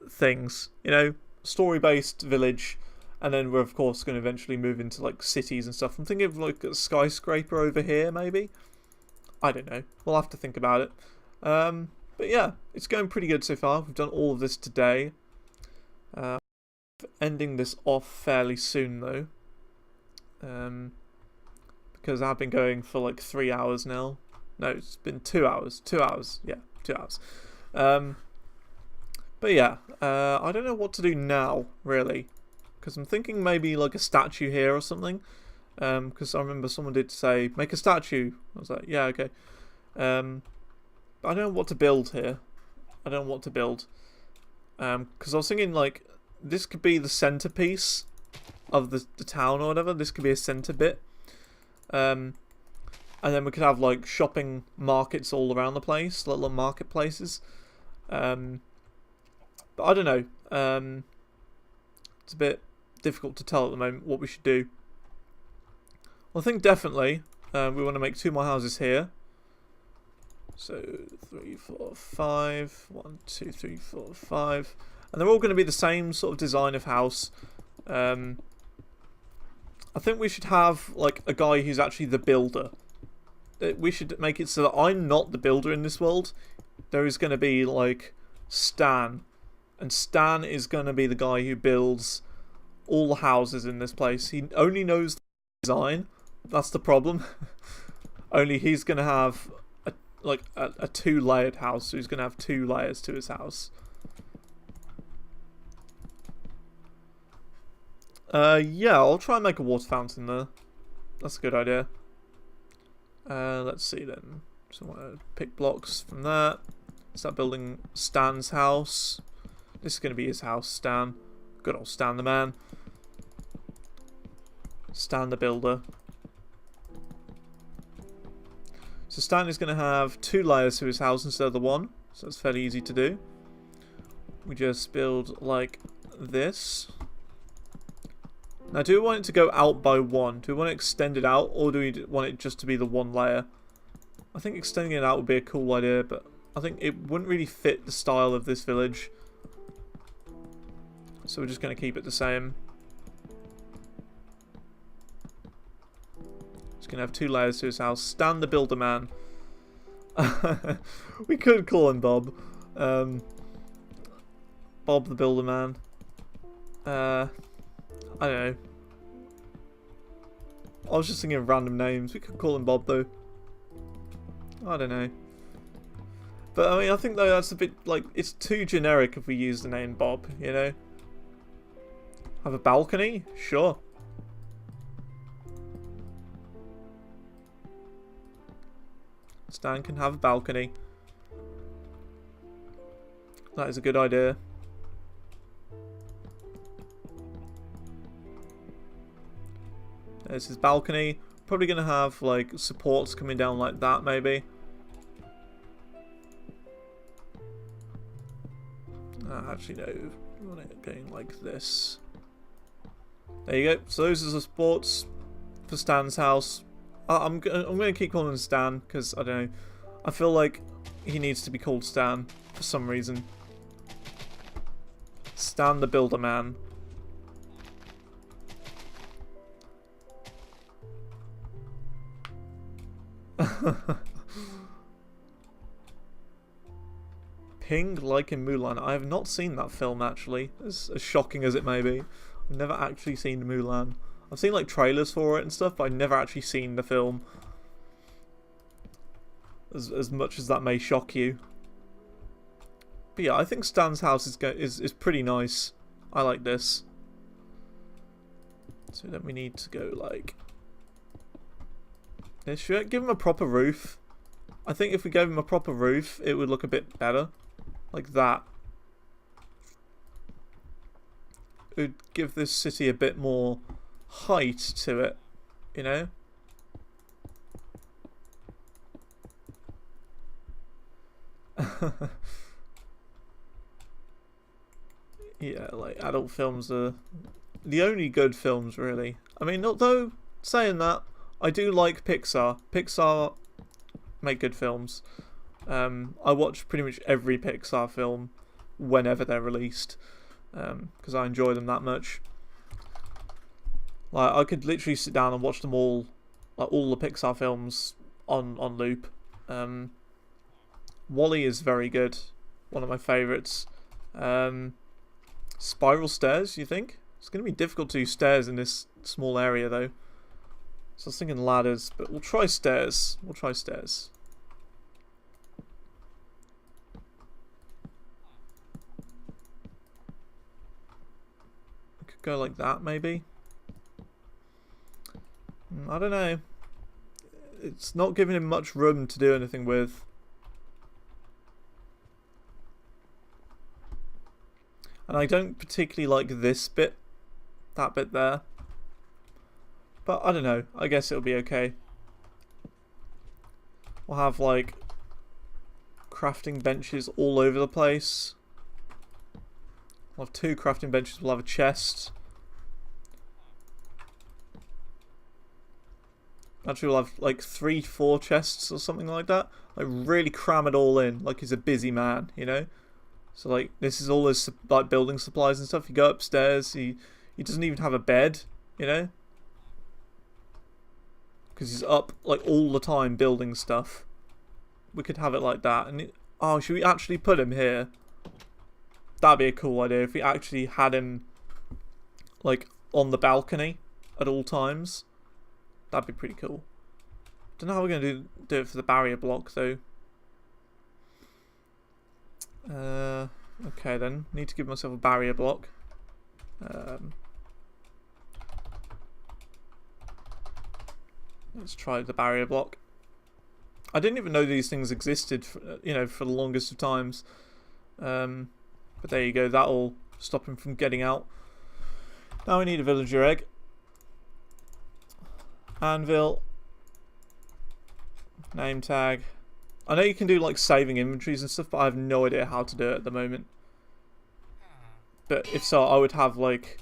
things. Story-based village. And then we're, of course, going to eventually move into, like, cities and stuff. I'm thinking of, like, a skyscraper over here, maybe? I don't know. We'll have to think about it. But yeah, it's going pretty good so far. We've done all of this today. Ending this off fairly soon, though. Because I've been going for, like, 3 hours now. No, it's been 2 hours. 2 hours. Yeah, 2 hours. But yeah, I don't know what to do now, really. Because I'm thinking maybe, like, a statue here or something. Because I remember someone did say, make a statue. I was like, yeah, okay. But I don't know what to build here. I don't know what to build. Because I was thinking, like, this could be the centerpiece of the town or whatever. This could be a center bit. And then we could have, like, shopping markets all around the place. Little marketplaces. But I don't know. It's a bit difficult to tell at the moment what we should do. Well, I think definitely we want to make 2 more houses here. So 3, 4, 5. 1, 2, 3, 4, 5. And they're all going to be the same sort of design of house. I think we should have like a guy who's actually the builder. We should make it so that I'm not the builder in this world. There is going to be like Stan. And Stan is going to be the guy who builds all the houses in this place. He only knows the design. That's the problem. Only he's going to have a 2-layered house. So he's going to have 2 layers to his house. Yeah, I'll try and make a water fountain there. That's a good idea. Let's see then. So I want to pick blocks from that. Start building Stan's house. This is going to be his house, Stan. Good old Stan the man. Stan the builder. So Stan is going to have 2 layers to his house instead of the 1. So it's fairly easy to do. We just build like this. Now, do we want it to go out by 1? Do we want to extend it out, or do we want it just to be the 1 layer? I think extending it out would be a cool idea, but I think it wouldn't really fit the style of this village. So we're just going to keep it the same. He's going to have 2 layers to his house. Stan the Builder Man. We could call him Bob. Bob the Builder Man. I don't know. I was just thinking of random names. We could call him Bob, though. I don't know. But, I mean, I think, though, that's a bit, like, it's too generic if we use the name Bob, you know? Have a balcony? Sure. Stan can have a balcony. That is a good idea. There's his balcony. probably going to have like supports coming down like that maybe. Actually no, we want it going like this. There you go. So those are the supports for Stan's house. I'm going to keep calling him Stan because I don't know. I feel like he needs to be called Stan for some reason. Stan the Builder Man. Ping like in Mulan. I have not seen that film actually, as shocking as it may be. I've never actually seen Mulan. I've seen like trailers for it and stuff, but I've never actually seen the film. As much as that may shock you. But yeah, I think Stan's house is pretty nice. I like this. So then we need to go like this. Should I give him a proper roof? I think if we gave him a proper roof, it would look a bit better. Like that. It would give this city a bit more height to it, you know? Yeah, like adult films are the only good films really. I mean, although saying that, I do like Pixar. Pixar make good films. I watch pretty much every Pixar film whenever they're released because I enjoy them that much. Like I could literally sit down and watch them all, like all the Pixar films on loop. WALL-E is very good, one of my favourites. Spiral stairs, you think? It's going to be difficult to do stairs in this small area though. So I was thinking ladders, but we'll try stairs. We'll try stairs. We could go like that maybe. I don't know. It's not giving him much room to do anything with. And I don't particularly like this bit. That bit there. But I don't know. I guess it'll be okay. We'll have like crafting benches all over the place. We'll have 2 crafting benches. We'll have a chest. Actually, we'll have like 3, 4 chests or something like that. Like really cram it all in, like he's a busy man, you know. So like this is all his like building supplies and stuff. You go upstairs. He doesn't even have a bed, you know, because he's up like all the time building stuff. We could have it like that. And oh, should we actually put him here? That'd be a cool idea if we actually had him like on the balcony at all times. That'd be pretty cool. Don't know how we're gonna do it for the barrier block though. Okay then. Need to give myself a barrier block. Let's try the barrier block. I didn't even know these things existed, for, you know, for the longest of times. But there you go. That'll stop him from getting out. Now we need a villager egg. Anvil. Name tag. I know you can do like saving inventories and stuff, but I have no idea how to do it at the moment. But if so, I would have like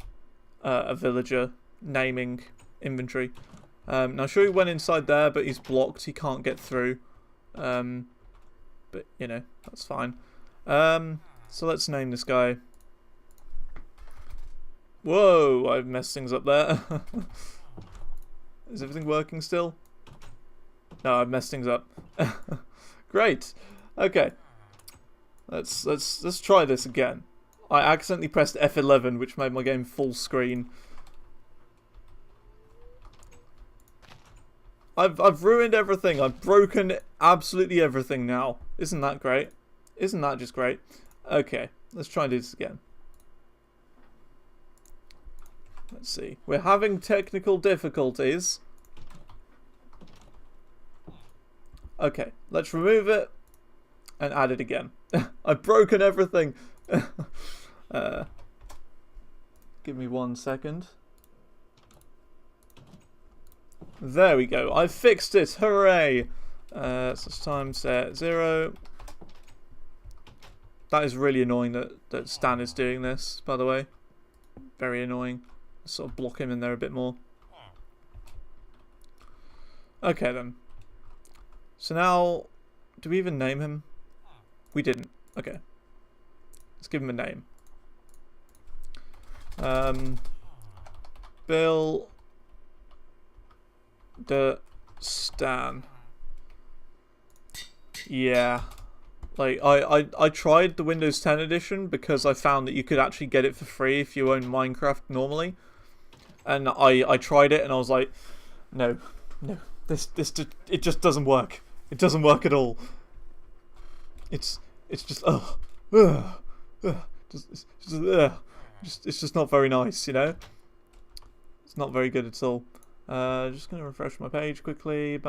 a villager naming inventory. Now sure he went inside there, but he's blocked. He can't get through. But you know, that's fine. So let's name this guy. Whoa, I've messed things up there. Is everything working still? No, I've messed things up. Great. Okay. Let's try this again. I accidentally pressed F11, which made my game full screen. I've ruined everything. I've broken absolutely everything now. Isn't that great? Isn't that just great? Okay, let's try and do this again. Let's see. We're having technical difficulties. Okay, let's remove it and add it again. I've broken everything. Give me 1 second. There we go. I fixed it. Hooray! So it's time set 0. That is really annoying that Stan is doing this, by the way. Very annoying. Sort of block him in there a bit more. Okay then. So now, do we even name him? We didn't. Okay. Let's give him a name. Bill the Stan. Yeah. Like, I tried the Windows 10 edition because I found that you could actually get it for free if you own Minecraft normally. And I tried it and I was like, no, it just doesn't work. It doesn't work at all. It's just it's just not very nice, you know. It's not very good at all. Just gonna refresh my page quickly.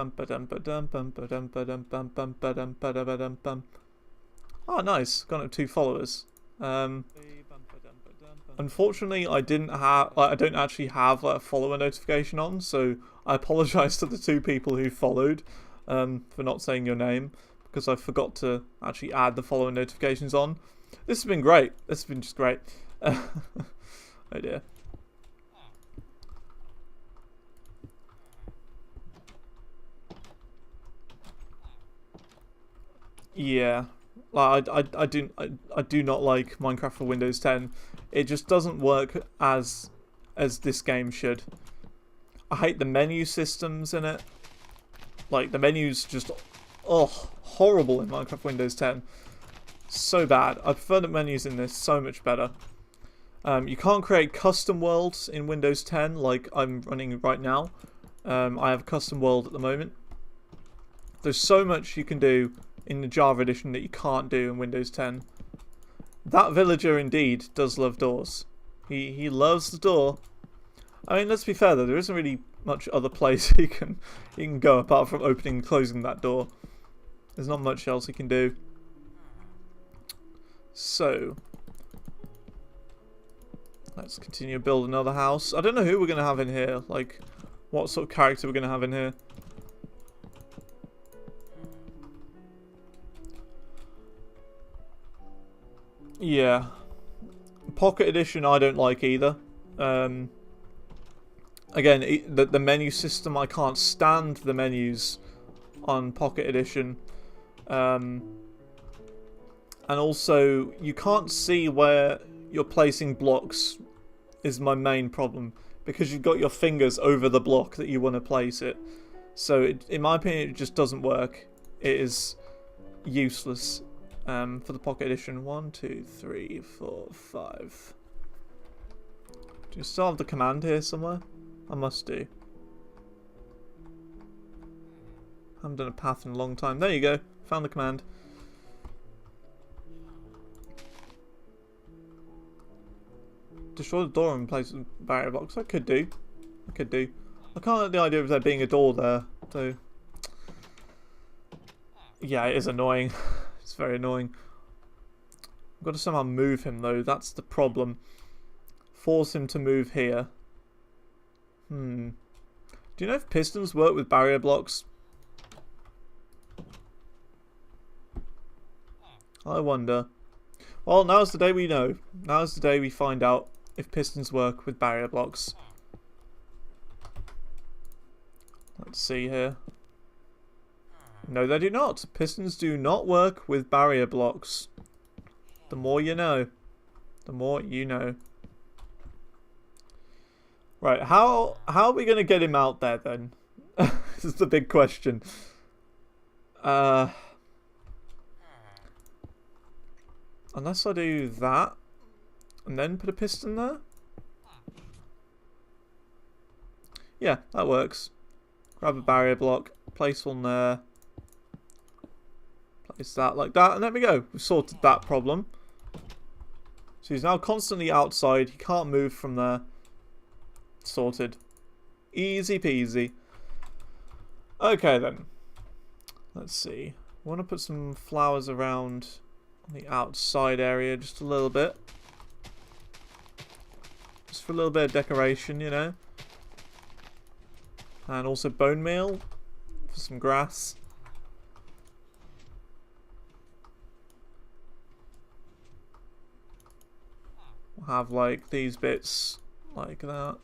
Oh, nice. Got up 2 followers. Unfortunately, I don't actually have a follower notification on, so I apologise to the 2 people who followed for not saying your name, because I forgot to actually add the follower notifications on. This has been great. This has been just great. Oh dear. Yeah. Like, I do not like Minecraft for Windows 10. It just doesn't work as this game should. I hate the menu systems in it. Like, the menus just horrible in Minecraft Windows 10. So bad. I prefer the menus in this so much better. You can't create custom worlds in Windows 10 like I'm running right now. I have a custom world at the moment. There's so much you can do in the Java edition that you can't do in Windows 10. That villager indeed does love doors. He loves the door. I mean, let's be fair though, there isn't really much other place he can go apart from opening and closing that door. There's not much else he can do. So, let's continue to build another house. I don't know who we're going to have in here. Like, what sort of character we're going to have in here. Yeah. Pocket Edition I don't like either. Again, the menu system, I can't stand the menus on Pocket Edition. And also, you can't see where you're placing blocks is my main problem. Because you've got your fingers over the block that you want to place it. So, in my opinion, it just doesn't work. It is useless. For the Pocket Edition. 1, 2, 3, 4, 5. Do you still have the command here somewhere? I must do. I haven't done a path in a long time. There you go. Found the command. Destroy the door and place a barrier box. I could do. I can't like the idea of there being a door there, though. Yeah, it is annoying. It's very annoying. I've got to somehow move him though, that's the problem. Force him to move here. Do you know if pistons work with barrier blocks? I wonder. Well, now's the day we know. Now's the day we find out if pistons work with barrier blocks. Let's see here. No, they do not. Pistons do not work with barrier blocks. The more you know. The more you know. Right, how are we going to get him out there then? This is the big question. Unless I do that and then put a piston there? Yeah, that works. Grab a barrier block, place one there. Place that like that, and there we go. We've sorted that problem. So he's now constantly outside. He can't move from there. Sorted. Easy peasy. Okay then. Let's see. I want to put some flowers around on the outside area just a little bit. Just for a little bit of decoration, you know. And also bone meal for some grass. We'll have like these bits like that.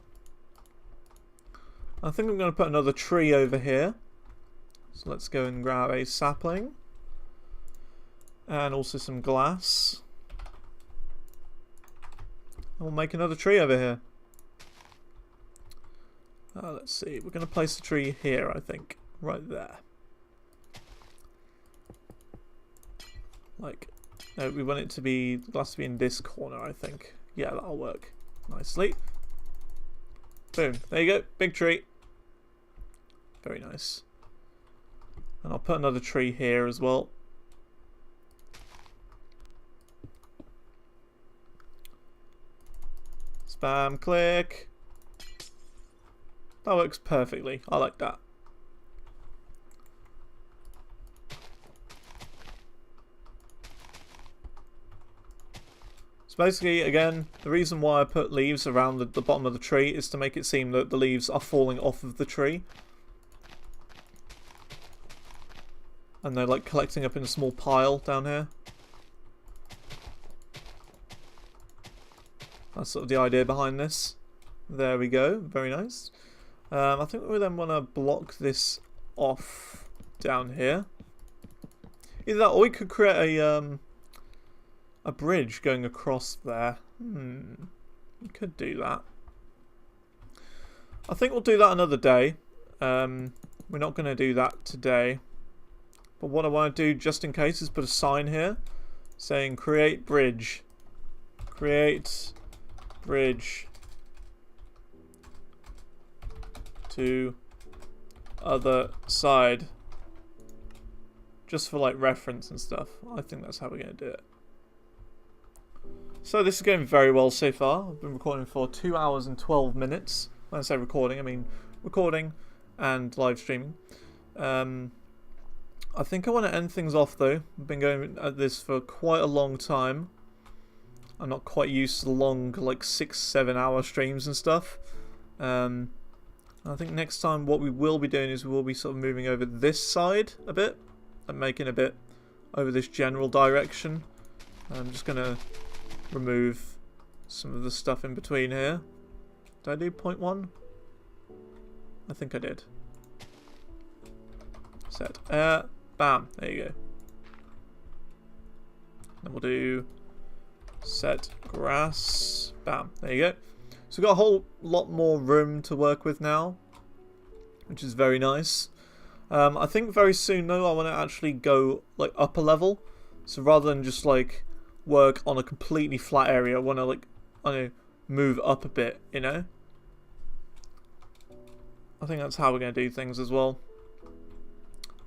I think I'm going to put another tree over here. So let's go and grab a sapling. And also some glass. And we'll make another tree over here. Let's see, we're going to place the tree here, I think. Right there. Like, no, we want it to be, the glass to be in this corner, I think. Yeah, that'll work nicely. Boom, there you go, big tree. Very nice. And I'll put another tree here as well. Spam, click. That works perfectly. I like that. So basically, again, the reason why I put leaves around the bottom of the tree is to make it seem that the leaves are falling off of the tree. And they're like collecting up in a small pile down here. That's sort of the idea behind this. There we go. Very nice. I think we then want to block this off down here. Either that, or we could create a bridge going across there. We could do that. I think we'll do that another day. We're not going to do that today. But what I want to do, just in case, is put a sign here saying create bridge. Create bridge to other side. Just for like reference and stuff. I think that's how we're going to do it. So this is going very well so far. I've been recording for 2 hours and 12 minutes. When I say recording, I mean recording and live streaming. I think I want to end things off though. I've been going at this for quite a long time. I'm not quite used to the long, like 6-7 hour streams and stuff. I think next time what we will be doing is we'll be sort of moving over this side a bit and making a bit over this general direction. I'm just going to remove some of the stuff in between here. Did I do 0.1? I think I did. Set. Bam. There you go. Then we'll do set grass. Bam. There you go. So we've got a whole lot more room to work with now, which is very nice. I think very soon though I want to actually go like up a level. So rather than just like work on a completely flat area, I want to move up a bit, you know? I think that's how we're going to do things as well.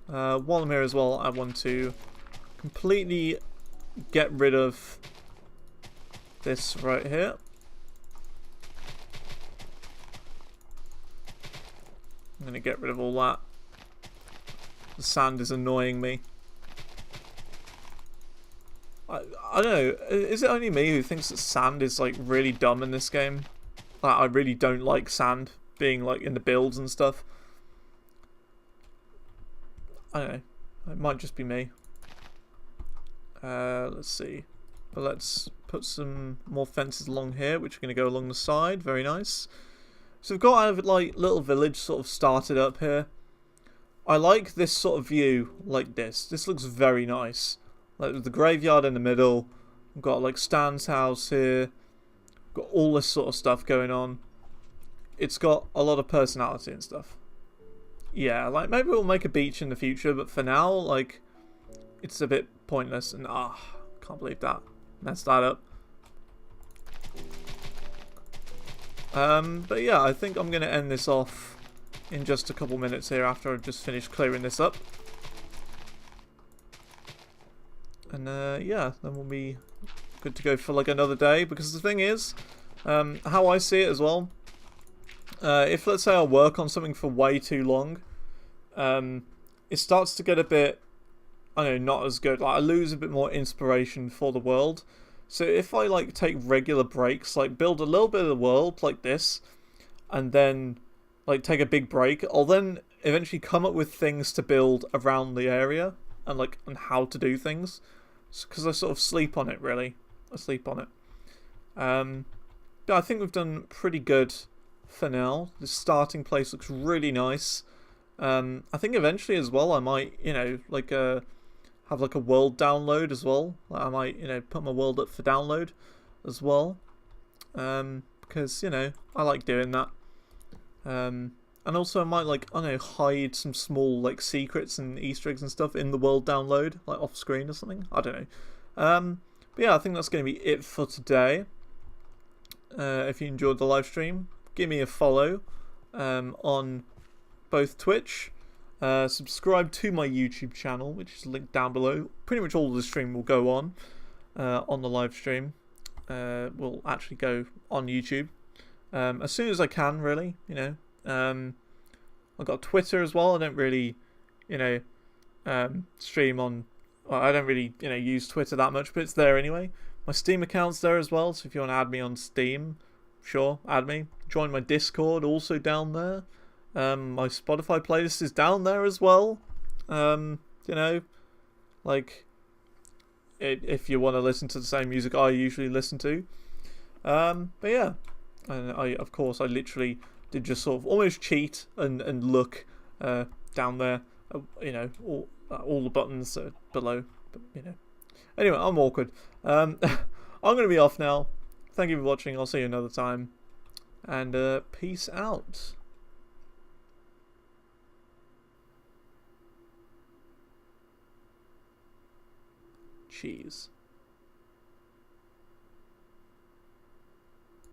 While I'm here as well, I want to completely get rid of this right here. I'm going to get rid of all that. The sand is annoying me. I don't know, is it only me who thinks that sand is like really dumb in this game? Like, I really don't like sand being like in the builds and stuff. I don't know, it might just be me. Let's see. But let's put some more fences along here, which are going to go along the side. Very nice. So we've got a like little village sort of started up here. I like this sort of view like this. This looks very nice. Like with the graveyard in the middle. We've got like Stan's house here. Got all this sort of stuff going on. It's got a lot of personality and stuff. Yeah, like maybe we'll make a beach in the future, but for now, like, it's a bit pointless. And can't believe that. Messed that up. But yeah, I think I'm going to end this off in just a couple minutes here after I've just finished clearing this up. And yeah, then we'll be good to go for like another day. Because the thing is, how I see it as well, if let's say I work on something for way too long, it starts to get a bit, I don't know, not as good. Like I lose a bit more inspiration for the world. So if I like take regular breaks, like build a little bit of the world like this, and then like take a big break, I'll then eventually come up with things to build around the area and like and how to do things, because I sort of sleep on it really. I sleep on it. But I think we've done pretty good for now. The starting place looks really nice. I think eventually as well I might, like have like a world download as well. Like I might, put my world up for download as well. Because, I like doing that. And also I might like, I don't know, hide some small like secrets and Easter eggs and stuff in the world download, like off screen or something. I don't know. But yeah, I think that's going to be it for today. If you enjoyed the live stream, give me a follow on both Twitch. Subscribe to my YouTube channel, which is linked down below. Pretty much all of the stream will go on the live stream. Will actually go on YouTube as soon as I can, really. I've got Twitter as well. I don't really, stream on. Well, I don't really, use Twitter that much, but it's there anyway. My Steam account's there as well, so if you want to add me on Steam, sure, add me. Join my Discord, also down there. My Spotify playlist is down there as well. Like, if you want to listen to the same music I usually listen to. But yeah, and of course I literally did just sort of almost cheat and look down there. All the buttons are below, but Anyway, I'm awkward. I'm going to be off now. Thank you for watching. I'll see you another time. And peace out. Cheese.